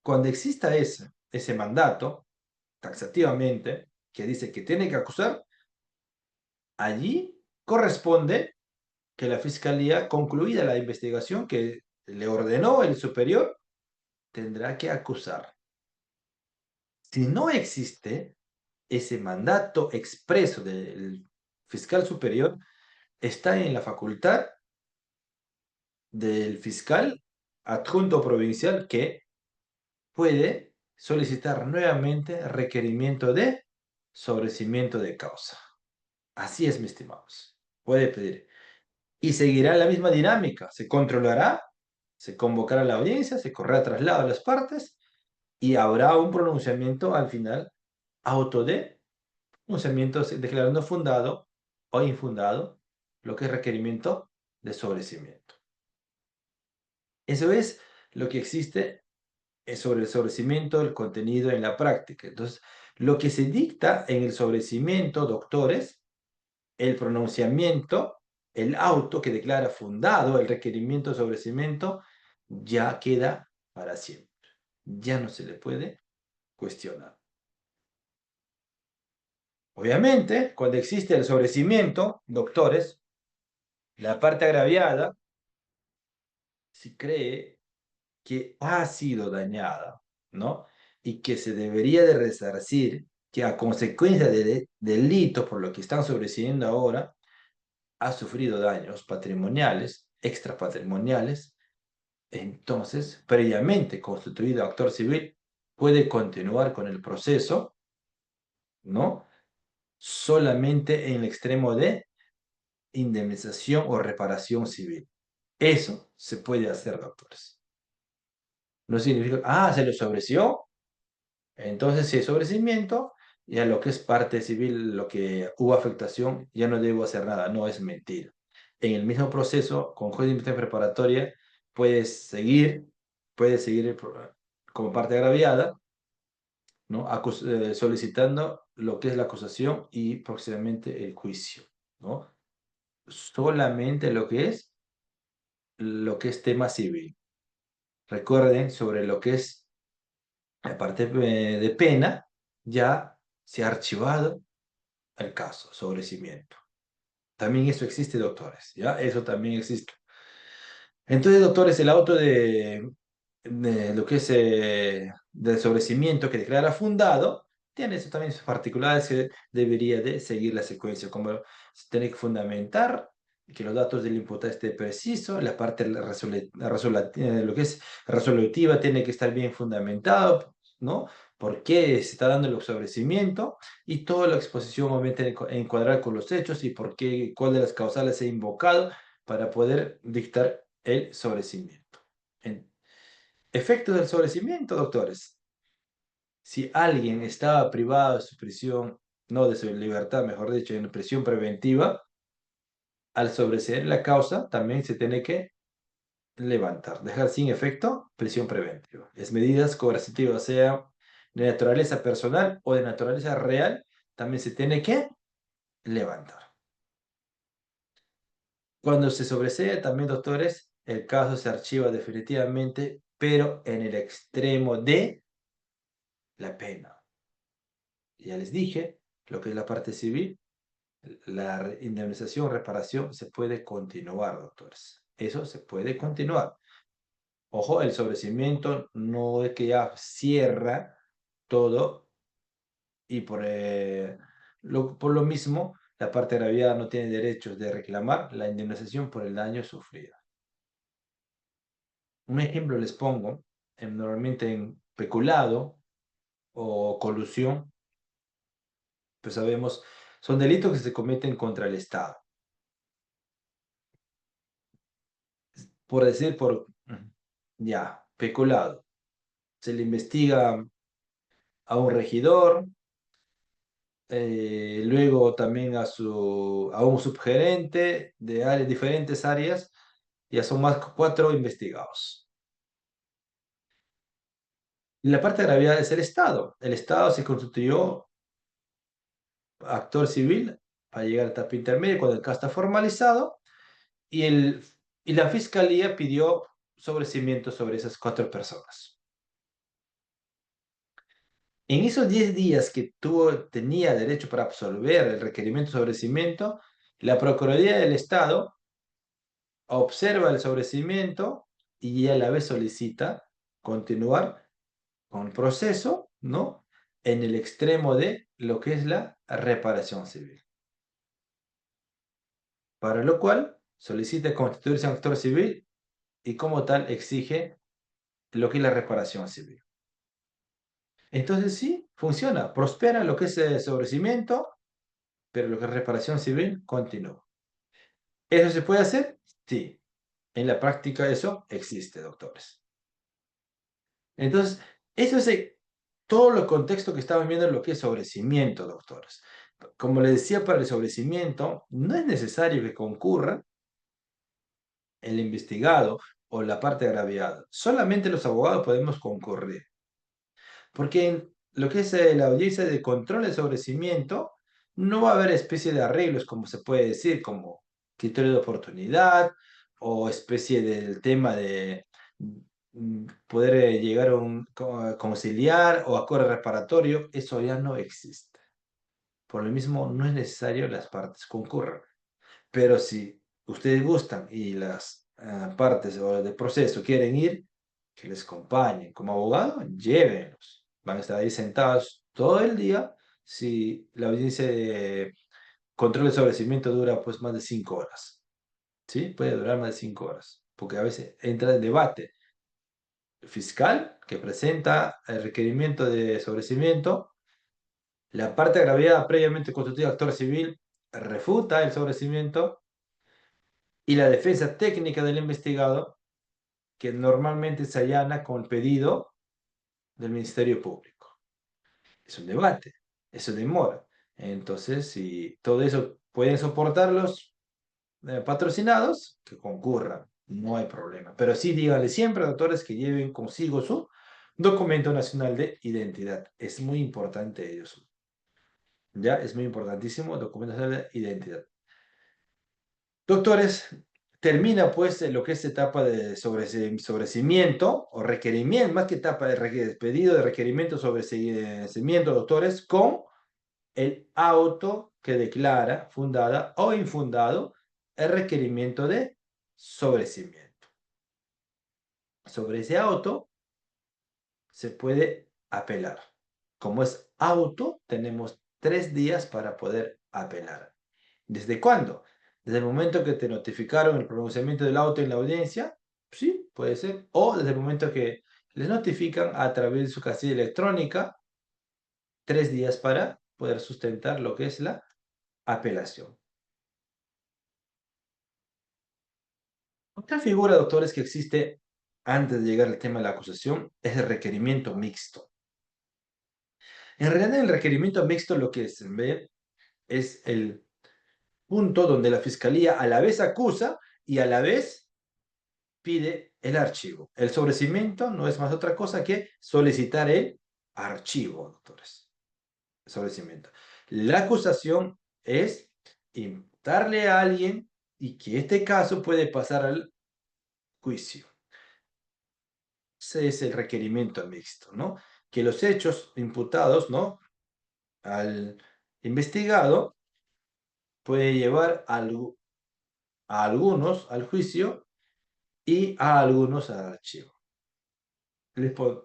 Cuando exista ese mandato, taxativamente, que dice que tiene que acusar, allí corresponde que la Fiscalía, concluida la investigación que le ordenó el superior, tendrá que acusar. Si no existe ese mandato expreso del fiscal superior, está en la facultad del fiscal adjunto provincial que puede solicitar nuevamente requerimiento de sobrecimiento de causa. Así es, mis estimados. Puede pedir. Y seguirá la misma dinámica. Se controlará, se convocará la audiencia, se correrá traslado a las partes y habrá un pronunciamiento al final auto de pronunciamiento declarando fundado o infundado lo que es requerimiento de sobrecimiento. Eso es lo que existe sobre el sobrecimiento, el contenido en la práctica. Entonces, lo que se dicta en el sobrecimiento, doctores, el pronunciamiento, el auto que declara fundado el requerimiento de sobrecimiento, ya queda para siempre. Ya no se le puede cuestionar. Obviamente, cuando existe el sobrecimiento, doctores, la parte agraviada, si cree que ha sido dañada, ¿no? Y que se debería de resarcir, que a consecuencia de delitos por lo que están sobreseyendo ahora, ha sufrido daños patrimoniales, extrapatrimoniales, entonces, previamente constituido actor civil, puede continuar con el proceso, ¿no? Solamente en el extremo de indemnización o reparación civil. Eso se puede hacer, doctores. No significa, se le sobreseó, entonces si es sobrecimiento, y a lo que es parte civil, lo que hubo afectación, ya no debo hacer nada. No, es mentira. En el mismo proceso, con juez de investigación preparatoria, puedes seguir como parte agraviada, ¿no? Solicitando lo que es la acusación y próximamente el juicio, ¿no? Solamente lo que es tema civil. Recuerden, sobre lo que es la parte de pena, ya se ha archivado el caso sobre cimiento. También eso existe, doctores, ¿ya? Eso también existe. Entonces, doctores, el auto de lo que es del sobrecimiento que declara fundado, tiene eso también sus particularidades que debería de seguir la secuencia, como se tiene que fundamentar que los datos del imputado esté preciso, la parte lo que es resolutiva tiene que estar bien fundamentado, ¿no? ¿Por qué se está dando el sobrecimiento? Y toda la exposición obviamente encuadrar con los hechos y por qué, cuál de las causales se ha invocado para poder dictar el sobrecimiento. En efecto del sobrecimiento, doctores. Si alguien estaba privado de su prisión, no de su libertad, mejor dicho, en prisión preventiva, al sobreseer la causa, también se tiene que levantar, dejar sin efecto prisión preventiva. Es medidas coercitivas, sea de naturaleza personal o de naturaleza real, también se tiene que levantar. Cuando se sobresee también, doctores, el caso se archiva definitivamente, pero en el extremo de la pena. Ya les dije, lo que es la parte civil, la indemnización, reparación, se puede continuar, doctores. Eso se puede continuar. Ojo, el sobrecimiento no es que ya cierra todo y por lo mismo la parte agraviada no tiene derechos de reclamar la indemnización por el daño sufrido. Un ejemplo les pongo, normalmente en peculado o colusión, pues sabemos, son delitos que se cometen contra el Estado. Por decir, ya, peculado. Se le investiga a un regidor, luego también a un subgerente de diferentes áreas, ya son más que 4 investigados. Y la parte de gravedad es el Estado. El Estado se constituyó actor civil para llegar a etapa intermedia cuando el caso está formalizado y, y la fiscalía pidió sobrecimiento sobre esas 4 personas. En esos 10 días que tenía derecho para absolver el requerimiento de sobrecimiento, la Procuraduría del Estado observa el sobrecimiento y a la vez solicita continuar con el proceso, ¿no? En el extremo de lo que es la reparación civil. Para lo cual solicita constituirse un actor civil y como tal exige lo que es la reparación civil. Entonces sí, funciona, prospera lo que es el sobrecimiento, pero lo que es reparación civil continúa. ¿Eso se puede hacer? Sí. En la práctica eso existe, doctores. Entonces, eso es todo el contexto que estamos viendo en lo que es sobrecimiento, doctores. Como les decía, para el sobrecimiento no es necesario que concurra el investigado o la parte agraviada. Solamente los abogados podemos concurrir. Porque en lo que es la audiencia de control de sobrecimiento, no va a haber especie de arreglos, como se puede decir, como criterio de oportunidad o especie del tema de poder llegar a conciliar o acuerdo reparatorio. Eso ya no existe. Por lo mismo, no es necesario que las partes concurran. Pero si ustedes gustan y las partes o del proceso quieren ir, que les acompañen. Como abogado, llévenlos. Van a estar ahí sentados todo el día. Si la audiencia de control de sobrecimiento dura pues más de 5 horas, ¿sí? Puede durar más de 5 horas, porque a veces entra el debate fiscal que presenta el requerimiento de sobrecimiento, la parte agraviada previamente constituida actor civil refuta el sobrecimiento y la defensa técnica del investigado, que normalmente se allana con el pedido del Ministerio Público. Es un debate. eso demora. Entonces, si todo eso pueden soportar los patrocinados, que concurran, no hay problema. Pero sí díganle siempre, doctores, que lleven consigo su documento nacional de identidad. Es muy importante eso. Ya, es muy importantísimo, documento nacional de identidad. Doctores, termina pues lo que es etapa de sobrecimiento o requerimiento, más que etapa de pedido de requerimiento, sobrecimiento, doctores, con el auto que declara fundada o infundado el requerimiento de sobrecimiento. Sobre ese auto se puede apelar. Como es auto, tenemos 3 días para poder apelar. ¿Desde cuándo? Desde el momento que te notificaron el pronunciamiento del auto en la audiencia, sí, puede ser, o desde el momento que les notifican a través de su casilla electrónica, 3 días para poder sustentar lo que es la apelación. Otra figura, doctores, que existe antes de llegar al tema de la acusación es el requerimiento mixto. En realidad, el requerimiento mixto lo que se ve es el punto donde la fiscalía a la vez acusa y a la vez pide el archivo. El sobrecimiento no es más otra cosa que solicitar el archivo, doctores. Sobrecimiento. La acusación es imputarle a alguien y que este caso puede pasar al juicio. Ese es el requerimiento mixto, ¿no? Que los hechos imputados, ¿no? Al investigado puede llevar a algunos al juicio y a algunos al archivo.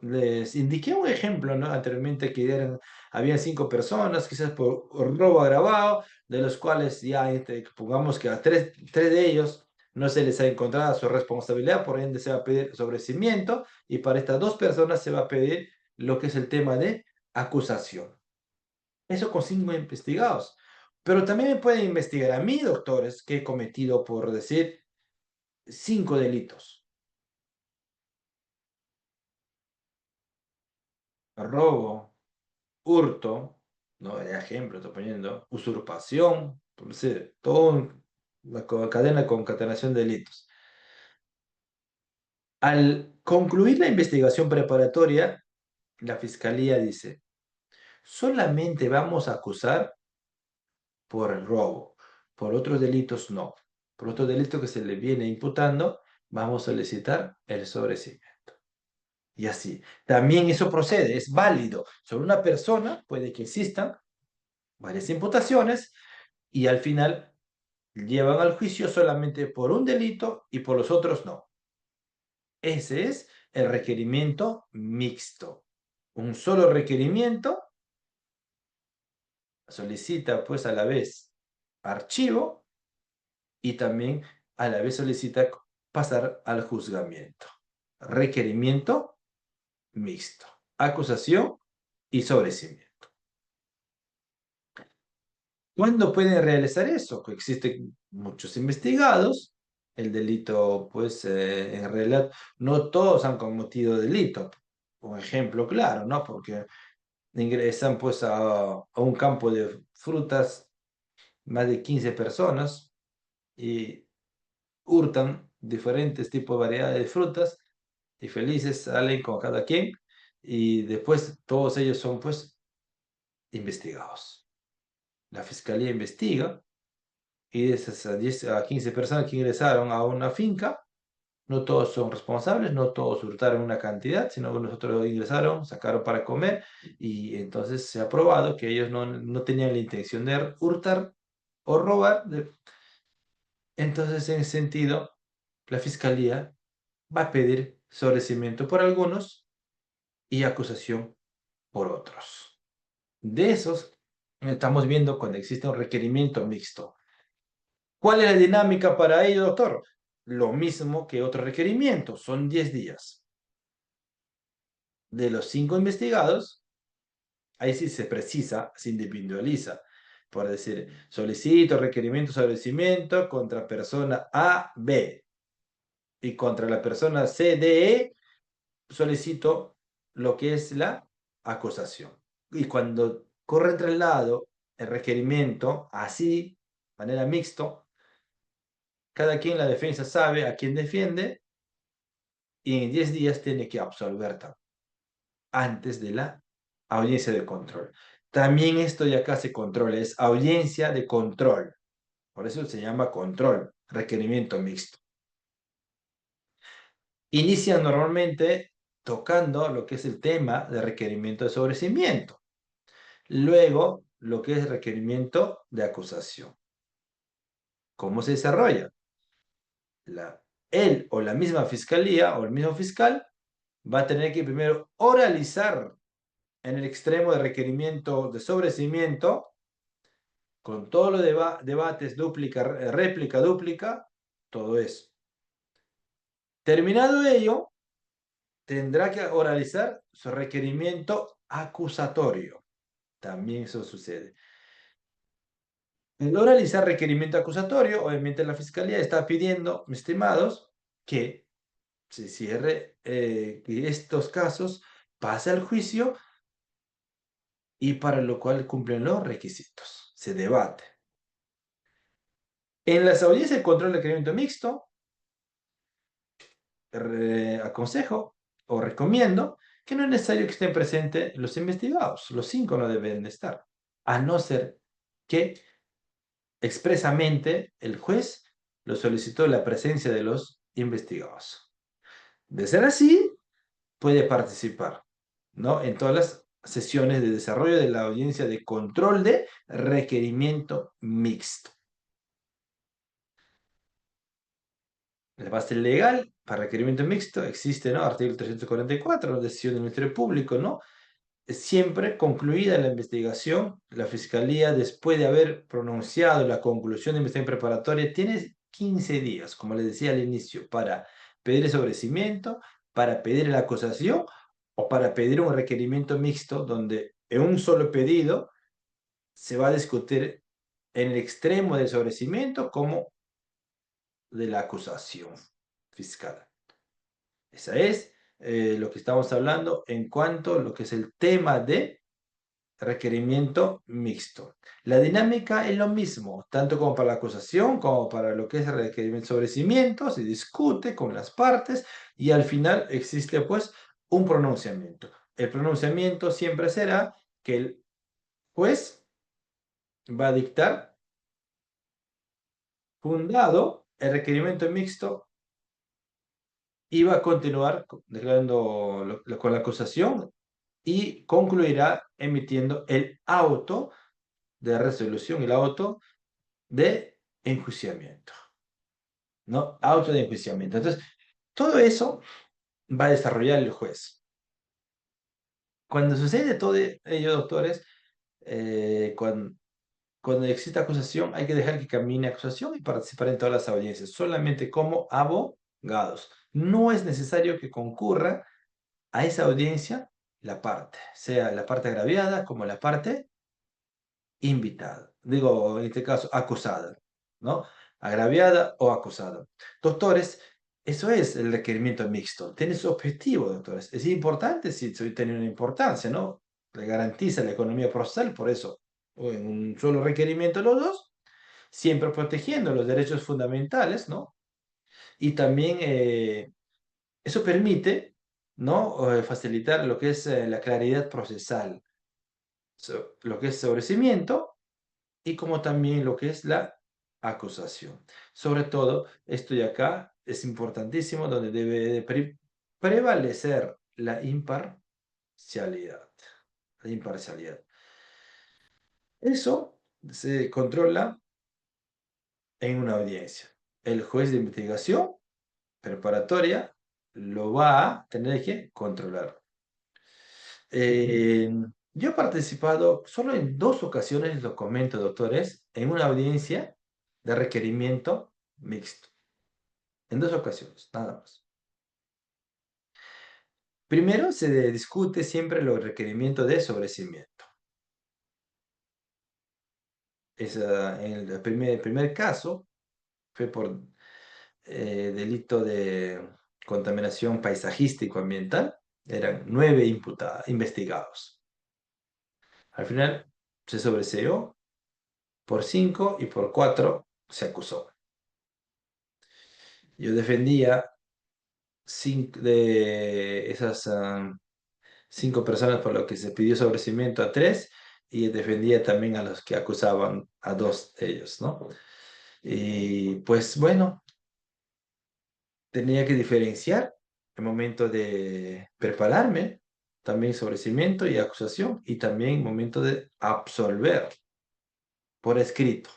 Les indiqué un ejemplo, ¿no? Anteriormente que habían 5 personas, quizás por robo agravado, de los cuales ya pongamos que a tres de ellos no se les ha encontrado su responsabilidad, por ende se va a pedir sobrecimiento y para estas 2 personas se va a pedir lo que es el tema de acusación. Eso con 5 investigados. Pero también me pueden investigar a mí, doctores, que he cometido, por decir, 5 delitos. Robo, hurto, ¿no? De ejemplo, estoy poniendo, usurpación, por decir, toda una cadena de concatenación de delitos. Al concluir la investigación preparatoria, la fiscalía dice, solamente vamos a acusar por el robo, por otros delitos no. Por otros delitos que se le viene imputando, vamos a solicitar el sobreseimiento. Y así. También eso procede, es válido. Sobre una persona puede que existan varias imputaciones y al final llevan al juicio solamente por un delito y por los otros no. Ese es el requerimiento mixto. Un solo requerimiento solicita pues a la vez archivo y también a la vez solicita pasar al juzgamiento. Requerimiento mixto. Acusación y sobreseimiento. ¿Cuándo pueden realizar eso? Que existen muchos investigados. El delito, pues, en realidad, no todos han cometido delito. Un ejemplo claro, ¿no? Porque ingresan, pues, a un campo de frutas más de 15 personas y hurtan diferentes tipos de variedades de frutas y felices salen con cada quien y después todos ellos son, pues, investigados. La fiscalía investiga y de esas 10 a 15 personas que ingresaron a una finca, no todos son responsables, no todos hurtaron una cantidad, sino que nosotros ingresaron, sacaron para comer y entonces se ha probado que ellos no tenían la intención de hurtar o robar. Entonces, en ese sentido, la fiscalía va a pedir sobreseimiento por algunos y acusación por otros. De esos, estamos viendo cuando existe un requerimiento mixto. ¿Cuál es la dinámica para ello, doctor? Lo mismo que otro requerimiento, son 10 días. De los 5 investigados, ahí sí se precisa, se individualiza. Por decir, solicito requerimiento sobre vencimiento contra persona A, B. Y contra la persona C, D, E, solicito lo que es la acusación. Y cuando corre traslado el requerimiento así, de manera mixto, cada quien en la defensa sabe a quién defiende y en 10 días tiene que absolver antes de la audiencia de control. También esto ya acá se controla, es audiencia de control. Por eso se llama control, requerimiento mixto. Inician normalmente tocando lo que es el tema de requerimiento de sobreseimiento. Luego, lo que es requerimiento de acusación. ¿Cómo se desarrolla? Él o la misma fiscalía o el mismo fiscal va a tener que primero oralizar en el extremo de requerimiento de sobreseimiento con todos los debates, dúplica, réplica, dúplica, todo eso. Terminado ello, tendrá que oralizar su requerimiento acusatorio. También eso sucede. El oralizar requerimiento acusatorio, obviamente la fiscalía está pidiendo, mis estimados, que se cierre, que estos casos pase al juicio y para lo cual cumplen los requisitos. Se debate. En las audiencias de control de requerimiento mixto, aconsejo o recomiendo que no es necesario que estén presentes los investigados. Los 5 no deben de estar, a no ser que expresamente el juez lo solicitó la presencia de los investigados. De ser así, puede participar, ¿no? En todas las sesiones de desarrollo de la audiencia de control de requerimiento mixto. La base legal para requerimiento mixto existe, ¿no? Artículo 344, decisión del Ministerio Público, ¿no? Siempre concluida la investigación, la Fiscalía, después de haber pronunciado la conclusión de investigación preparatoria, tiene 15 días, como les decía al inicio, para pedir el sobrecimiento, para pedir la acusación o para pedir un requerimiento mixto donde en un solo pedido se va a discutir en el extremo del sobrecimiento como de la acusación fiscal. Esa es lo que estamos hablando en cuanto a lo que es el tema de requerimiento mixto. La dinámica es lo mismo, tanto como para la acusación como para lo que es el requerimiento sobre cimiento, se discute con las partes y al final existe pues un pronunciamiento. El pronunciamiento siempre será que el juez va a dictar fundado el requerimiento mixto y va a continuar declarando con la acusación y concluirá emitiendo el auto de resolución, el auto de enjuiciamiento, ¿no? Auto de enjuiciamiento. Entonces, todo eso va a desarrollar el juez. Cuando sucede todo ello, doctores, cuando existe acusación, hay que dejar que camine acusación y participar en todas las audiencias, solamente como abogados. No es necesario que concurra a esa audiencia la parte, sea la parte agraviada como la parte invitada, digo, en este caso, acusada, ¿no? Agraviada o acusada. Doctores, eso es el requerimiento mixto, tiene su objetivo, doctores. Es importante, sí, tiene una importancia, ¿no? Le garantiza la economía procesal, por eso, o en un solo requerimiento los dos, siempre protegiendo los derechos fundamentales, ¿no? Y también eso permite, ¿no? Facilitar lo que es la claridad procesal, lo que es sobrecimiento y como también lo que es la acusación. Sobre todo, esto de acá es importantísimo, donde debe de prevalecer la imparcialidad. La imparcialidad. Eso se controla en una audiencia. El juez de investigación preparatoria lo va a tener que controlar. Eh, yo he participado solo en 2 ocasiones, lo comento, doctores, en una audiencia de requerimiento mixto. En 2 ocasiones, nada más. Primero se discute siempre los requerimientos de sobrecimiento. En el primer caso fue por delito de contaminación paisajístico-ambiental. Eran 9 investigados. Al final se sobreseó, por 5 y por 4 se acusó. Yo defendía de esas 5 personas por lo que se pidió sobreseimiento a 3 y defendía también a los que acusaban a 2 de ellos, ¿no? Y pues bueno, tenía que diferenciar el momento de prepararme, también sobreseimiento y acusación, y también momento de absolver por escrito.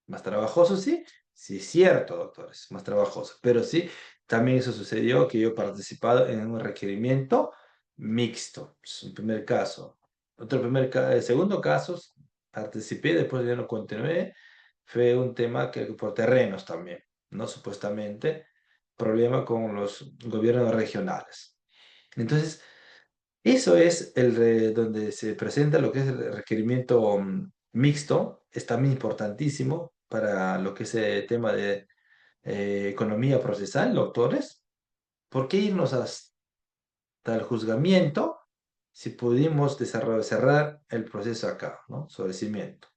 Más trabajoso, sí, sí, cierto, doctores, más trabajoso, pero sí, también eso sucedió que yo he participado en un requerimiento mixto, es un primer caso. El segundo caso, participé, después ya no continué, fue un tema que por terrenos también, ¿no? Supuestamente, problema con los gobiernos regionales. Entonces, eso es donde se presenta lo que es el requerimiento mixto, es también importantísimo para lo que es el tema de economía procesal, doctores. ¿Por qué irnos hasta el juzgamiento si pudimos cerrar el proceso acá, ¿no? Sobrecimiento.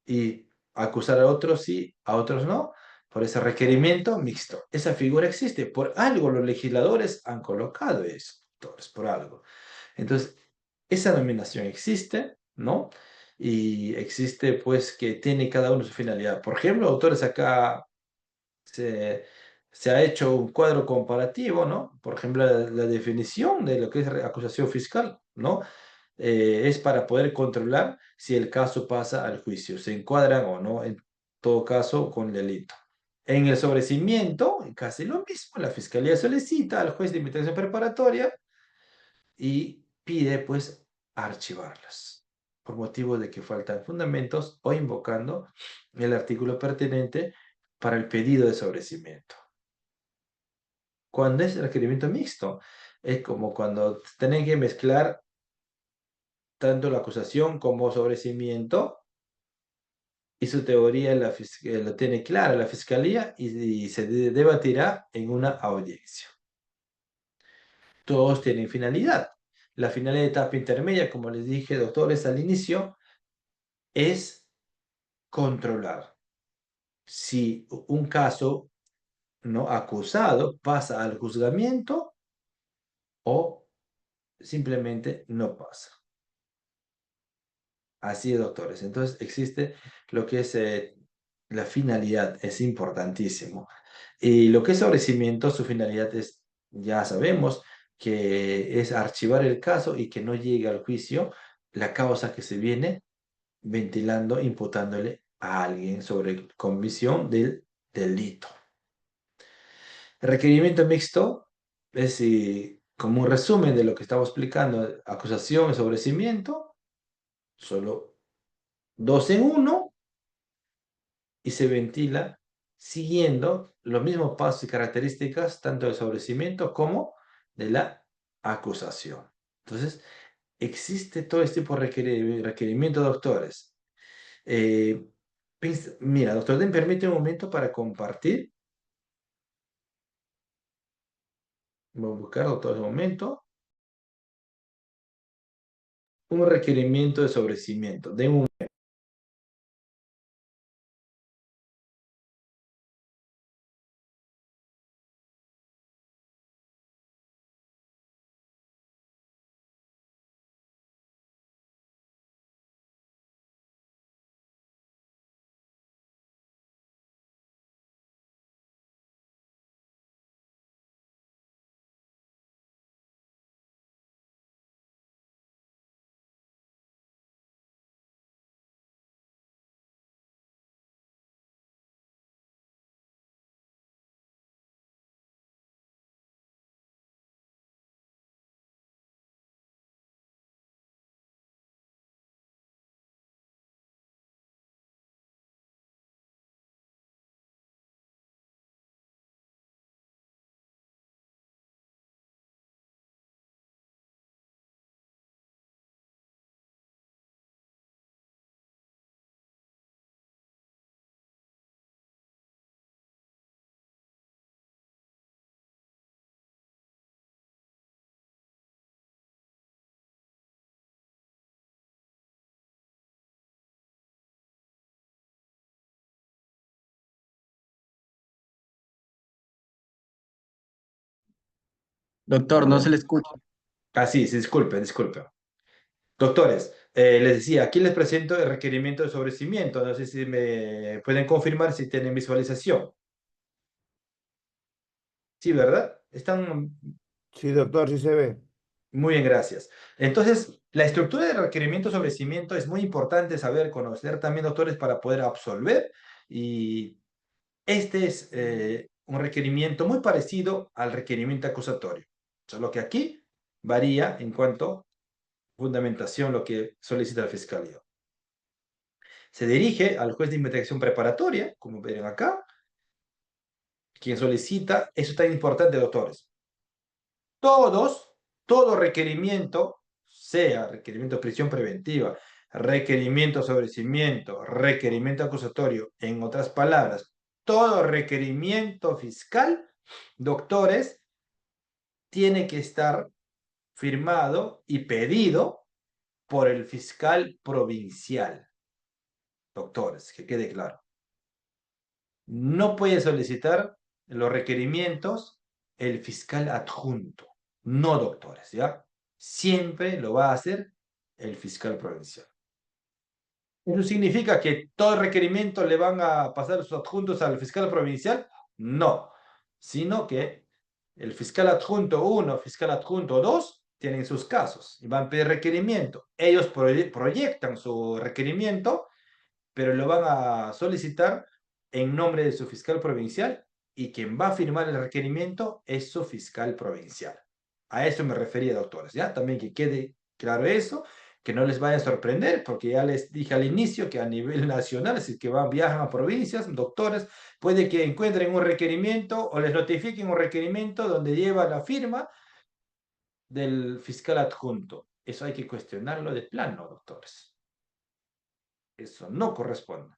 Y acusar a otros sí, a otros no, por ese requerimiento mixto. Esa figura existe, por algo los legisladores han colocado eso, doctores, por algo. Entonces, esa nominación existe, ¿no? Y existe, pues, que tiene cada uno su finalidad. Por ejemplo, autores acá se, se ha hecho un cuadro comparativo, ¿no? Por ejemplo, la definición de lo que es acusación fiscal, ¿no? Es para poder controlar si el caso pasa al juicio, se encuadran o no, en todo caso, con delito. En el sobrecimiento, casi lo mismo, la fiscalía solicita al juez de investigación preparatoria y pide pues archivarlas por motivo de que faltan fundamentos o invocando el artículo pertinente para el pedido de sobrecimiento. Cuando es requerimiento mixto, es como cuando tienen que mezclar tanto la acusación como sobrecimiento y su teoría lo tiene clara la fiscalía y se debatirá en una audiencia. Todos tienen finalidad. La finalidad de etapa intermedia, como les dije, doctores, al inicio, es controlar si un caso no acusado pasa al juzgamiento o simplemente no pasa. Así es, doctores. Entonces existe lo que es la finalidad, es importantísimo. Y lo que es sobrecimiento, su finalidad es, ya sabemos, que es archivar el caso y que no llegue al juicio la causa que se viene ventilando, imputándole a alguien sobre comisión del delito. El requerimiento mixto es como un resumen de lo que estamos explicando, acusación y sobrecimiento, solo dos en uno, y se ventila siguiendo los mismos pasos y características tanto del sobrecimiento como de la acusación. Entonces, existe todo este tipo de requerimiento, doctores. Eh, Mira, doctor, me permite un momento para compartir. Voy a buscar, doctor, un momento. Un requerimiento de sobrecimiento. Den un Doctor, no se le escucha. Ah, sí, sí, disculpe, disculpe. Doctores, les decía, aquí les presento el requerimiento de sobrecimiento. No sé si me pueden confirmar si tienen visualización. Sí, ¿verdad? Están Sí, doctor, sí se ve. muy bien, gracias. Entonces, la estructura del requerimiento sobre cimiento es muy importante saber, conocer también, doctores, para poder absolver. Y este es un requerimiento muy parecido al requerimiento acusatorio. Solo que aquí varía en cuanto a fundamentación lo que solicita la fiscalía. Se dirige al juez de investigación preparatoria, como ven acá, quien solicita, eso es tan importante, doctores. Todo requerimiento, sea requerimiento de prisión preventiva, requerimiento de sobrecimiento, requerimiento acusatorio, en otras palabras, todo requerimiento fiscal, doctores, tiene que estar firmado y pedido por el fiscal provincial, doctores, que quede claro. No puede solicitar los requerimientos el fiscal adjunto, no doctores, ¿ya? Siempre lo va a hacer el fiscal provincial. ¿Eso significa que todo requerimiento le van a pasar sus adjuntos al fiscal provincial? No, sino que el fiscal adjunto 1, fiscal adjunto 2 tienen sus casos y van a pedir requerimiento. Ellos proyectan su requerimiento, pero lo van a solicitar en nombre de su fiscal provincial y quien va a firmar el requerimiento es su fiscal provincial. A eso me refería, doctores, ¿ya? También que quede claro eso, que no les vaya a sorprender, porque ya les dije al inicio que a nivel nacional, si es que van, viajan a provincias, doctores, puede que encuentren un requerimiento o les notifiquen un requerimiento donde lleva la firma del fiscal adjunto. Eso hay que cuestionarlo de plano, doctores. Eso no corresponde,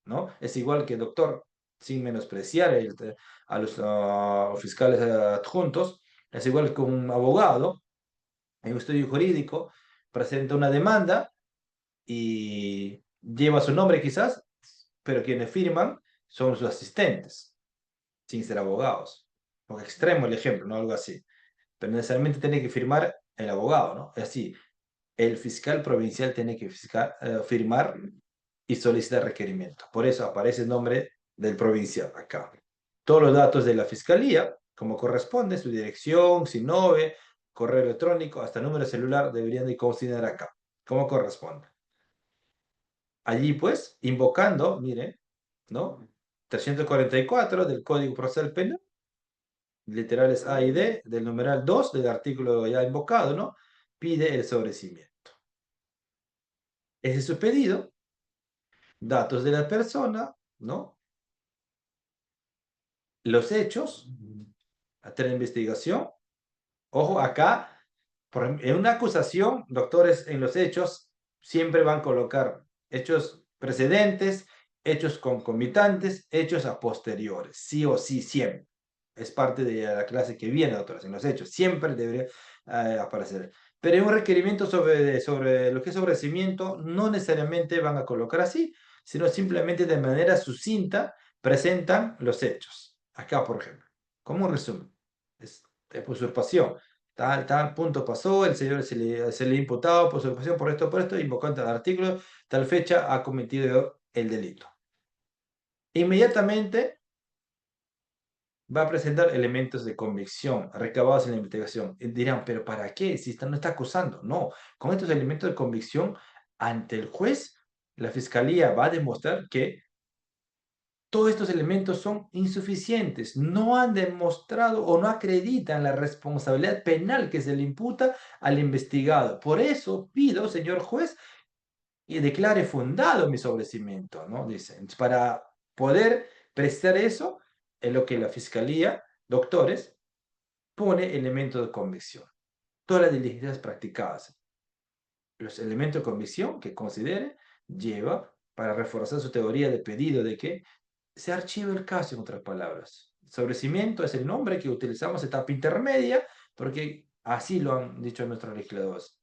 ¿no? Es igual que, doctor, sin menospreciar a los fiscales adjuntos, es igual que un abogado en un estudio jurídico presenta una demanda y lleva su nombre quizás, pero quienes firman son sus asistentes, sin ser abogados. O extremo el ejemplo, ¿no? Algo así. Pero necesariamente tiene que firmar el abogado, ¿no? Es así, el fiscal provincial tiene que firmar y solicitar requerimiento. Por eso aparece el nombre del provincial acá. Todos los datos de la fiscalía, como corresponde, su dirección, SINOVE, correo electrónico, hasta número celular, deberían de considerar acá, como corresponde. Allí, pues, invocando, mire, ¿no? 344 del Código Procesal Penal, literales A y D, del numeral 2 del artículo ya invocado, ¿no? Pide el sobrecimiento. Ese es su pedido, datos de la persona, ¿no? Los hechos, hasta la investigación. Ojo, acá, en una acusación, doctores, en los hechos siempre van a colocar hechos precedentes, hechos concomitantes, hechos a posteriores, sí o sí, siempre. Es parte de la clase que viene, doctores, en los hechos, siempre debería aparecer. Pero en un requerimiento sobre lo que es sobrecimiento, no necesariamente van a colocar así, sino simplemente de manera sucinta presentan los hechos. Acá, por ejemplo, como un resumen, es de usurpación. Tal punto pasó, el señor se le ha imputado por usurpación por esto, invocando tal artículo, tal fecha ha cometido el delito. Inmediatamente va a presentar elementos de convicción recabados en la investigación. Y dirán, ¿pero para qué? Si no está acusando. No, con estos elementos de convicción, ante el juez, la fiscalía va a demostrar que todos estos elementos son insuficientes, no han demostrado o no acreditan la responsabilidad penal que se le imputa al investigado. Por eso pido, señor juez, y declare fundado mi sobrecimiento, ¿no? Dicen, para poder prestar eso, en lo que la fiscalía, doctores, pone elementos de convicción. Todas las diligencias practicadas, los elementos de convicción que considere, lleva para reforzar su teoría de pedido de que se archiva el caso, en otras palabras. Sobrecimiento es el nombre que utilizamos, etapa intermedia, porque así lo han dicho nuestros legisladores.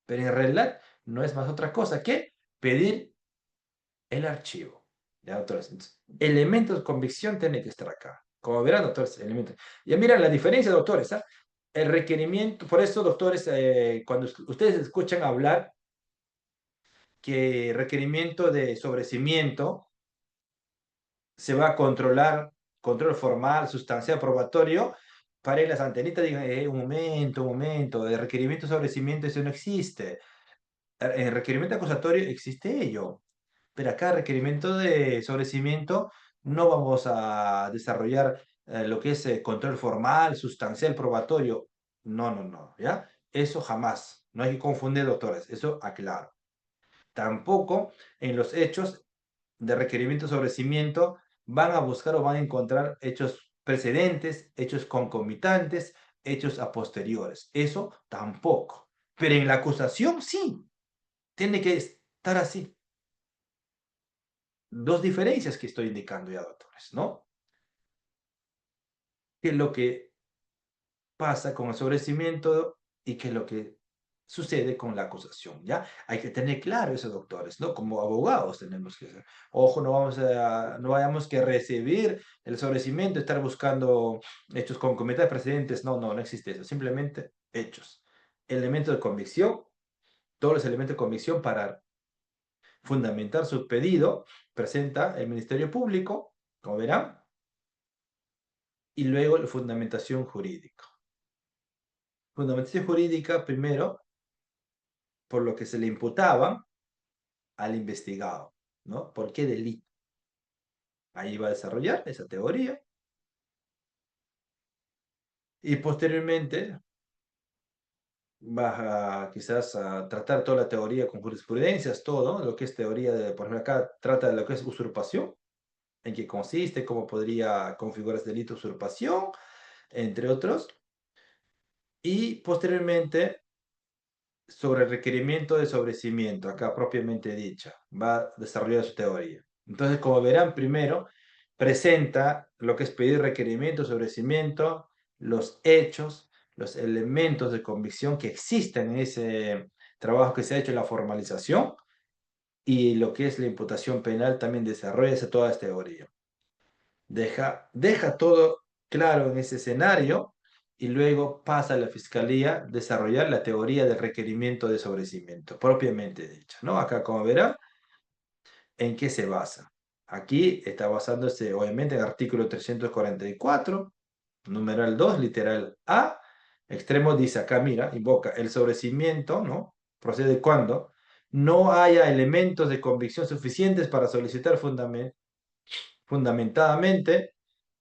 Pero en realidad no es más otra cosa que pedir el archivo. ¿Ya, doctores? Entonces, elementos de convicción tienen que estar acá. Como verán, doctores, elementos. Ya miran la diferencia, doctores. ¿Ah? el requerimiento, por eso, doctores, cuando ustedes escuchan hablar que requerimiento de sobrecimiento se va a controlar, control formal, sustancial, probatorio, paren las antenitas y digan, un momento, el requerimiento de sobrecimiento eso no existe. En requerimiento acusatorio existe ello, pero acá requerimiento de sobrecimiento no vamos a desarrollar lo que es control formal, sustancial, probatorio. No, no, no, ¿ya? Eso jamás. No hay que confundir, doctores, eso aclaro. Tampoco en los hechos de requerimiento sobre cimiento van a buscar o van a encontrar hechos precedentes, hechos concomitantes, hechos a posteriores. Eso tampoco. Pero en la acusación sí, tiene que estar así. Dos diferencias que estoy indicando ya, doctores, ¿no? ¿Qué es lo que pasa con el sobrecimiento y qué es lo que sucede con la acusación, ¿ya? Hay que tener claro eso, doctores, ¿no? Como abogados tenemos que hacer. Ojo, no vayamos que recibir el sobrecimiento, estar buscando hechos concomitantes precedentes. No, no, no existe eso. Simplemente hechos. Elementos de convicción, todos los elementos de convicción para fundamentar su pedido, presenta el Ministerio Público, como verán, y luego la fundamentación jurídica. Fundamentación jurídica, primero, por lo que se le imputaba al investigado, ¿no? ¿Por qué delito? Ahí va a desarrollar esa teoría y posteriormente vas a quizás a tratar toda la teoría con jurisprudencias, todo, ¿no? Lo que es teoría de, por ejemplo, acá trata de lo que es usurpación, en qué consiste, cómo podría configurarse delito de usurpación, entre otros, y posteriormente sobre el requerimiento de sobrecimiento, acá propiamente dicha, va a desarrollar su teoría. Entonces, como verán, primero presenta lo que es pedir requerimiento, sobrecimiento, los hechos, los elementos de convicción que existen en ese trabajo que se ha hecho en la formalización y lo que es la imputación penal también desarrolla toda esta teoría. Deja todo claro en ese escenario y luego pasa a la fiscalía a desarrollar la teoría del requerimiento de sobrecimiento, propiamente dicha, ¿no? Acá, como verán, ¿en qué se basa? Aquí está basándose, obviamente, en el artículo 344, numeral 2, literal A, extremo dice acá, mira, invoca el sobrecimiento, ¿no? Procede cuando no haya elementos de convicción suficientes para solicitar fundamentadamente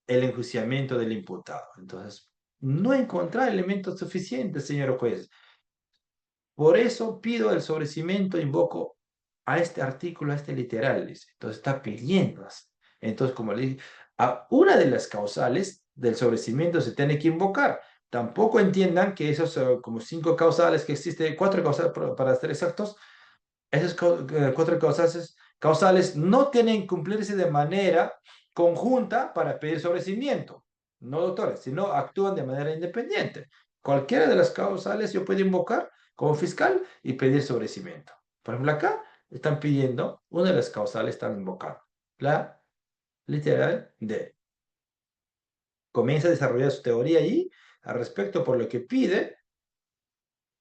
el enjuiciamiento del imputado. Entonces, no encontrar elementos suficientes, señor juez. Por eso pido el sobrecimiento, invoco a este artículo, a este literal, dice. Entonces está pidiendo. Entonces, como le dije, a una de las causales del sobrecimiento se tiene que invocar. Tampoco entiendan que esos como 5 causales que existen, 4 causales para ser exactos, esas 4 causales no tienen que cumplirse de manera conjunta para pedir sobrecimiento. No, doctores, sino actúan de manera independiente. Cualquiera de las causales yo puedo invocar como fiscal y pedir sobrecimiento. Por ejemplo, acá están pidiendo, una de las causales están invocando, la literal D. Comienza a desarrollar su teoría allí al respecto por lo que pide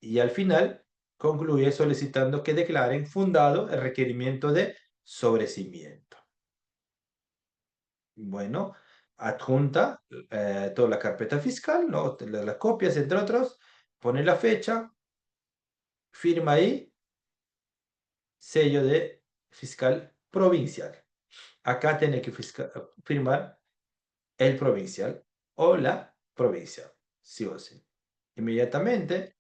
y al final concluye solicitando que declaren fundado el requerimiento de sobrecimiento. Bueno, adjunta toda la carpeta fiscal, ¿no? Las copias, entre otros, pone la fecha, firma ahí, sello de fiscal provincial. Acá tiene que firmar el provincial o la provincial, sí o sí. Inmediatamente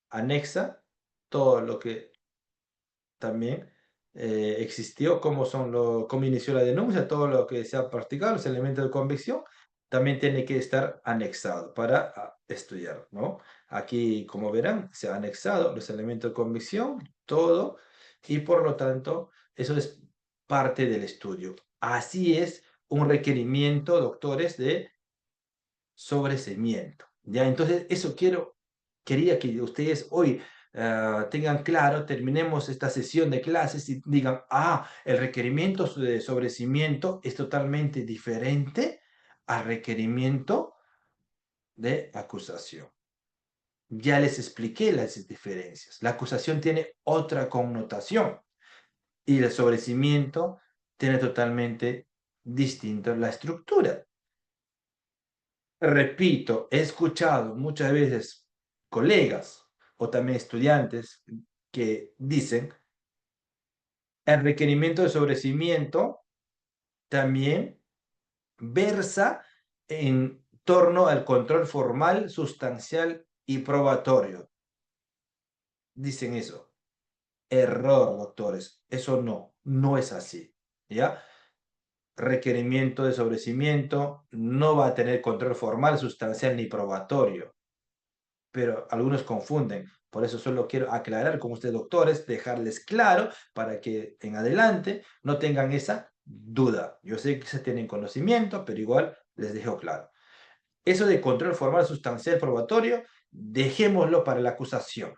anexa todo lo que también existió, cómo inició la denuncia, todo lo que se ha practicado, los elementos de convicción, también tiene que estar anexado para estudiar, ¿no? Aquí, como verán, se ha anexado los elementos de convicción, todo, y por lo tanto, eso es parte del estudio. Así es un requerimiento, doctores, de sobreseimiento. ¿Ya? Entonces, eso quería que ustedes hoy tengan claro, terminemos esta sesión de clases y digan, el requerimiento de sobrecimiento es totalmente diferente al requerimiento de acusación. Ya les expliqué las diferencias. La acusación tiene otra connotación y el sobrecimiento tiene totalmente distinta la estructura. Repito, he escuchado muchas veces colegas o también estudiantes que dicen el requerimiento de sobrecimiento también versa en torno al control formal, sustancial y probatorio. Dicen eso. Error, doctores. Eso no es así. ¿Ya? Requerimiento de sobrecimiento no va a tener control formal, sustancial ni probatorio. Pero algunos confunden. Por eso solo quiero aclarar con ustedes, doctores, dejarles claro para que en adelante no tengan esa duda. Yo sé que se tienen conocimiento, pero igual les dejo claro. Eso de control formal, sustancial, probatorio, dejémoslo para la acusación.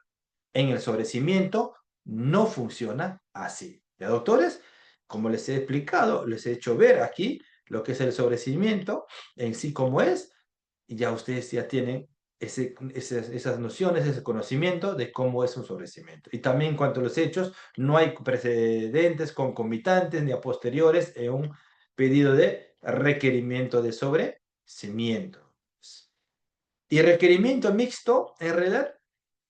En el sobrecimiento no funciona así. ¿Ya, doctores? Como les he explicado, les he hecho ver aquí lo que es el sobrecimiento en sí como es, y ya ustedes ya tienen esas nociones, ese conocimiento de cómo es un sobrecimiento. Y también en cuanto a los hechos, no hay precedentes concomitantes ni a posteriores en un pedido de requerimiento de sobrecimiento. Y requerimiento mixto, en realidad,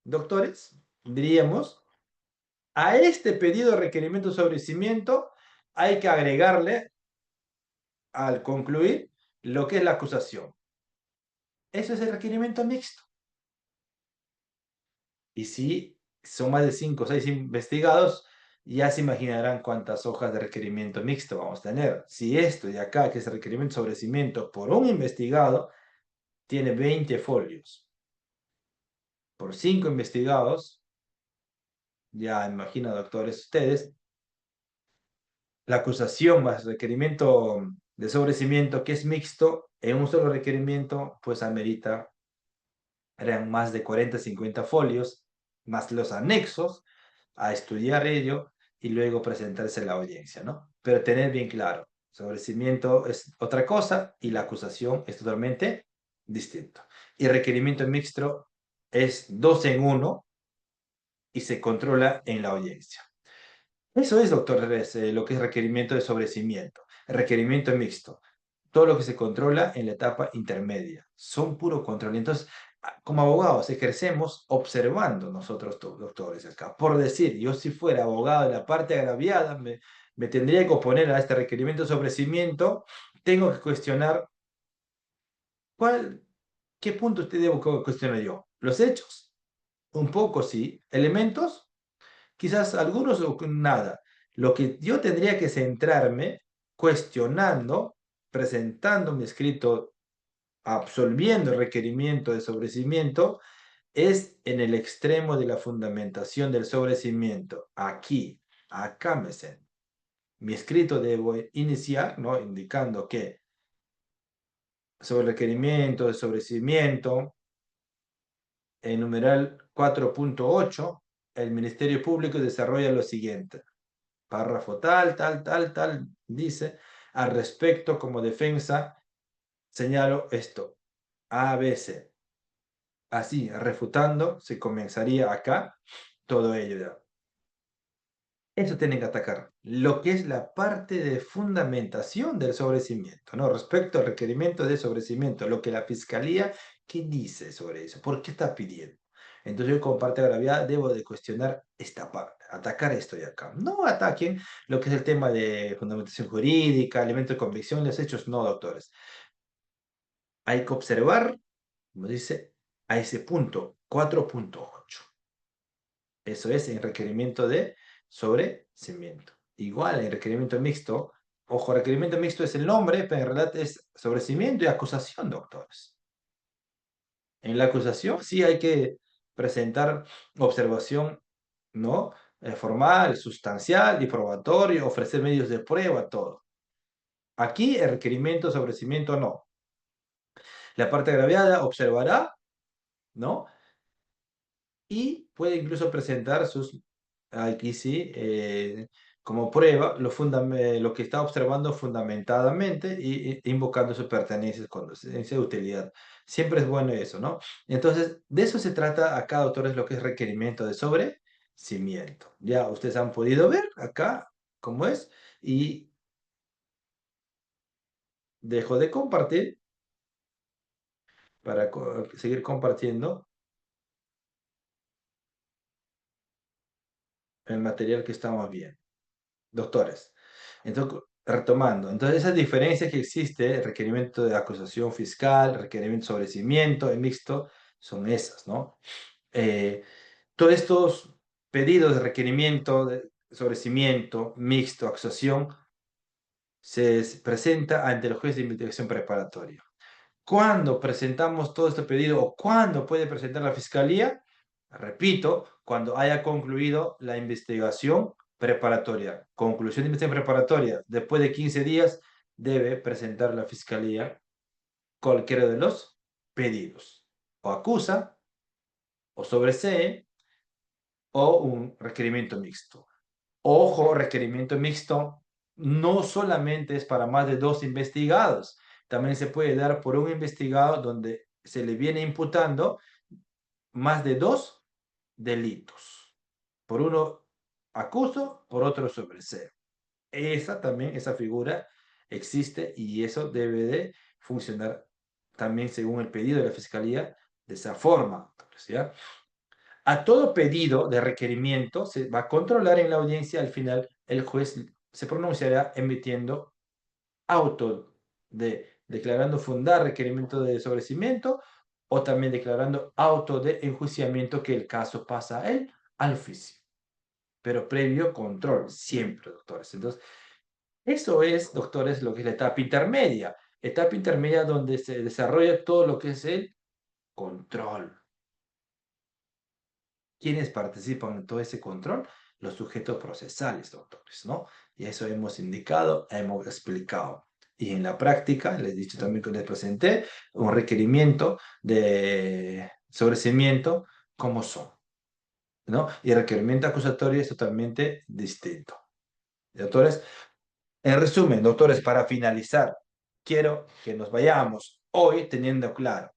doctores, diríamos, a este pedido de requerimiento de sobrecimiento hay que agregarle, al concluir, lo que es la acusación. Eso es el requerimiento mixto. Y si son más de 5 o 6 investigados, ya se imaginarán cuántas hojas de requerimiento mixto vamos a tener. Si esto de acá, que es el requerimiento de sobrecimiento por un investigado, tiene 20 folios. Por 5 investigados, ya imagino, doctores, ustedes, la acusación más requerimiento de sobrecimiento que es mixto, en un solo requerimiento, pues amerita, eran más de 40, 50 folios, más los anexos, a estudiar ello y luego presentarse a la audiencia, ¿no? Pero tener bien claro, sobrecimiento es otra cosa y la acusación es totalmente distinto. Y requerimiento mixto es 2 en 1 y se controla en la audiencia. Eso es, doctor, lo que es requerimiento de sobrecimiento. El requerimiento mixto. Todo lo que se controla en la etapa intermedia. Son puro control. Entonces, como abogados ejercemos observando nosotros, doctores, acá. Por decir, yo si fuera abogado de la parte agraviada, me tendría que oponer a este requerimiento de sobrecimiento. Tengo que cuestionar qué punto usted debo cuestionar yo. ¿Los hechos? Un poco, sí. ¿Elementos? Quizás algunos o nada. Lo que yo tendría que centrarme cuestionando, presentando mi escrito, absolviendo el requerimiento de sobrecimiento, es en el extremo de la fundamentación del sobrecimiento. Aquí, acá me centro. Mi escrito debo iniciar, ¿no? Indicando que sobre el requerimiento de sobrecimiento, en numeral 4.8, el Ministerio Público desarrolla lo siguiente. Párrafo tal, dice, al respecto, como defensa, señalo esto, A, B, C. Así, refutando, se comenzaría acá todo ello ya. Eso tienen que atacar, lo que es la parte de fundamentación del sobrecimiento, ¿no? Respecto al requerimiento de sobrecimiento, lo que la fiscalía, ¿qué dice sobre eso? ¿Por qué está pidiendo? Entonces yo como parte agraviada debo de cuestionar esta parte, atacar esto de acá. No ataquen lo que es el tema de fundamentación jurídica, elemento de convicción, los hechos, no, doctores. Hay que observar, como dice, a ese punto, 4.8. Eso es en requerimiento de sobrecimiento. Igual en requerimiento mixto, ojo, requerimiento mixto es el nombre, pero en realidad es sobrecimiento y acusación, doctores. En la acusación sí hay que presentar observación, ¿no? Formal, sustancial y probatorio, ofrecer medios de prueba, todo. Aquí el requerimiento, sobrecimiento, no. La parte agraviada observará, ¿no? Y puede incluso presentar sus, aquí sí, como prueba lo que está observando fundamentadamente y invocando sus pertenencias cuando se utilidad. Siempre es bueno eso, ¿no? Entonces, de eso se trata acá, doctores, lo que es requerimiento de sobrecimiento. Ya ustedes han podido ver acá cómo es y dejo de compartir para seguir compartiendo el material que estamos viendo. Doctores, entonces, retomando, entonces esa diferencia que existe, requerimiento de acusación fiscal, requerimiento de sobrecimiento, el mixto, son esas, ¿no? Todos estos pedidos de requerimiento, de sobrecimiento, mixto, acusación, se presenta ante el juez de investigación preparatoria. ¿Cuándo presentamos todo este pedido o cuándo puede presentar la fiscalía? Repito, cuando haya concluido la investigación preparatoria. Conclusión de investigación preparatoria. Después de 15 días debe presentar la fiscalía cualquiera de los pedidos. O acusa, o sobresee, o un requerimiento mixto. Ojo, requerimiento mixto no solamente es para más de 2 investigados, también se puede dar por un investigado donde se le viene imputando más de 2 delitos. Por uno acuso, por otro sobreseo. Esa figura existe y eso debe de funcionar también según el pedido de la Fiscalía de esa forma. ¿Ya? A todo pedido de requerimiento se va a controlar en la audiencia. Al final, el juez se pronunciará emitiendo auto declarando fundar requerimiento de sobrecimiento o también declarando auto de enjuiciamiento que el caso pasa a él al oficio. Pero previo control, siempre, doctores. Entonces, eso es, doctores, lo que es la etapa intermedia. Etapa intermedia donde se desarrolla todo lo que es el control. ¿Quiénes participan en todo ese control? Los sujetos procesales, doctores, ¿no? Y eso hemos indicado, hemos explicado. Y en la práctica, les he dicho también que les presenté un requerimiento de sobrecimiento, como son, ¿no? Y el requerimiento acusatorio es totalmente distinto. Doctores, en resumen, doctores, para finalizar, quiero que nos vayamos hoy teniendo claro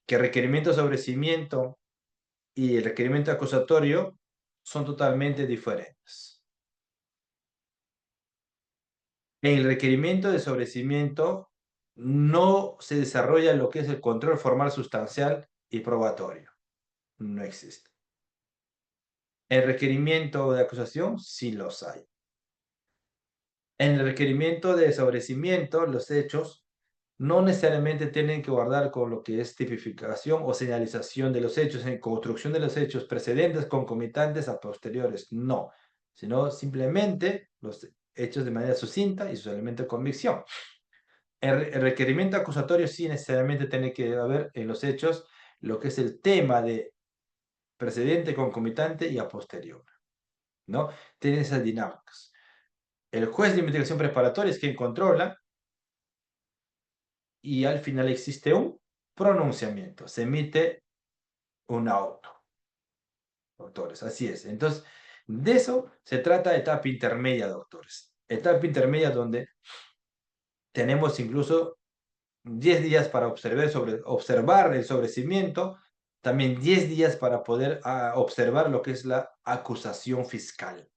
que requerimiento de sobrecimiento y el requerimiento acusatorio son totalmente diferentes. En el requerimiento de sobrecimiento no se desarrolla lo que es el control formal sustancial y probatorio. No existe. El requerimiento de acusación sí los hay. En el requerimiento de sobrecimiento, los hechos no necesariamente tienen que guardar con lo que es tipificación o señalización de los hechos, en construcción de los hechos precedentes, concomitantes a posteriores, no, sino simplemente los hechos de manera sucinta y su elemento de convicción. El requerimiento acusatorio sí necesariamente tiene que haber en los hechos lo que es el tema de precedente, concomitante y a posterior, ¿no? Tiene esas dinámicas. El juez de investigación preparatoria es quien controla y al final existe un pronunciamiento, se emite un auto, doctores, así es. Entonces, de eso se trata etapa intermedia, doctores. Etapa intermedia donde tenemos incluso 10 días para observar el sobrecimiento, también 10 días para poder observar lo que es la acusación fiscal.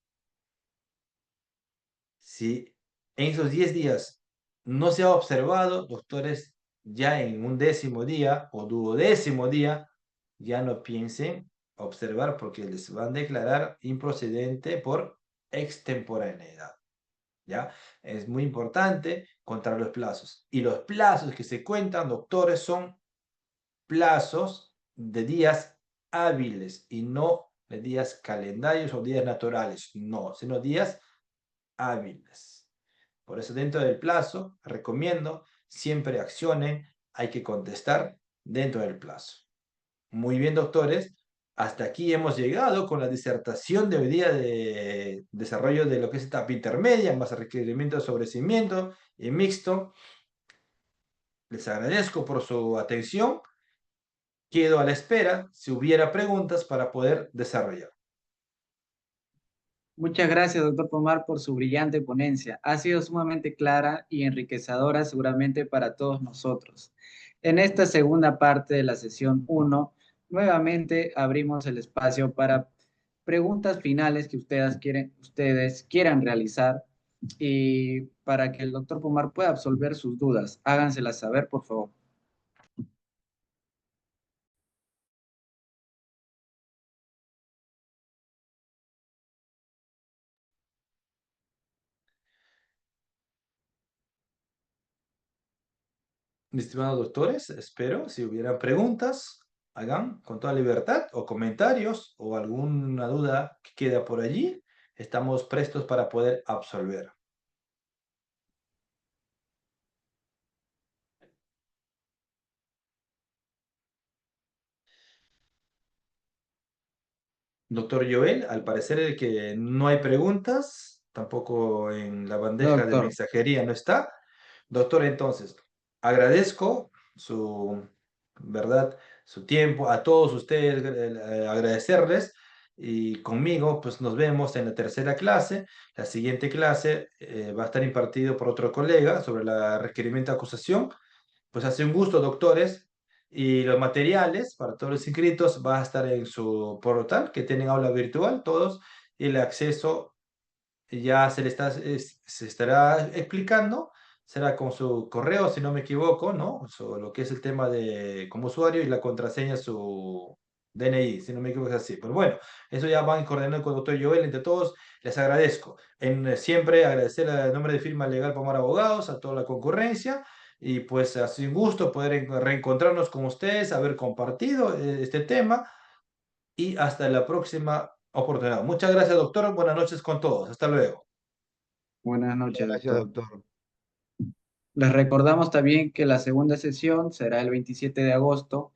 Si en esos 10 días no se ha observado, doctores, ya en un 10º día o 12º día, ya no piensen observar porque les van a declarar improcedente por extemporaneidad. ¿Ya? Es muy importante contar los plazos. Y los plazos que se cuentan, doctores, son plazos de días hábiles y no de días calendarios o días naturales, no, sino días hábiles. Por eso dentro del plazo, recomiendo, siempre accionen, hay que contestar dentro del plazo. Muy bien, doctores, hasta aquí hemos llegado con la disertación de hoy día de desarrollo de lo que es etapa intermedia, más requerimiento de sobrecimiento y mixto. Les agradezco por su atención. Quedo a la espera si hubiera preguntas para poder desarrollar. Muchas gracias, doctor Pomar, por su brillante ponencia. Ha sido sumamente clara y enriquecedora seguramente para todos nosotros. En esta segunda parte de la sesión uno, nuevamente abrimos el espacio para preguntas finales que ustedes quieran realizar y para que el doctor Pomar pueda absolver sus dudas. Háganselas saber, por favor. Mis estimados doctores, espero, si hubieran preguntas, hagan con toda libertad o comentarios o alguna duda que queda por allí, estamos prestos para poder absolver. Doctor Joel, al parecer que no hay preguntas, tampoco en la No, bandeja de doctor. mensajería no está. Doctor, entonces, agradezco su, ¿verdad? Su tiempo, a todos ustedes agradecerles y conmigo, pues nos vemos en la tercera clase. La siguiente clase va a estar impartido por otro colega sobre la requerimiento de acusación. Pues hace un gusto, doctores. Y los materiales para todos los inscritos va a estar en su portal, que tienen aula virtual todos, y el acceso ya se estará explicando, será con su correo, si no me equivoco, ¿no? Lo que es el tema de como usuario y la contraseña, su DNI, si no me equivoco es así. Pero bueno, eso ya van coordinando con el doctor Joel, entre todos, les agradezco. Siempre agradecer al nombre de firma legal Pomar Abogados, a toda la concurrencia, y pues ha sido un gusto poder reencontrarnos con ustedes, haber compartido este tema, y hasta la próxima oportunidad. Muchas gracias, doctor. Buenas noches con todos. Hasta luego. Buenas Muchas noches, gracias, doctor. doctor. Les recordamos también que la segunda sesión será el 27 de agosto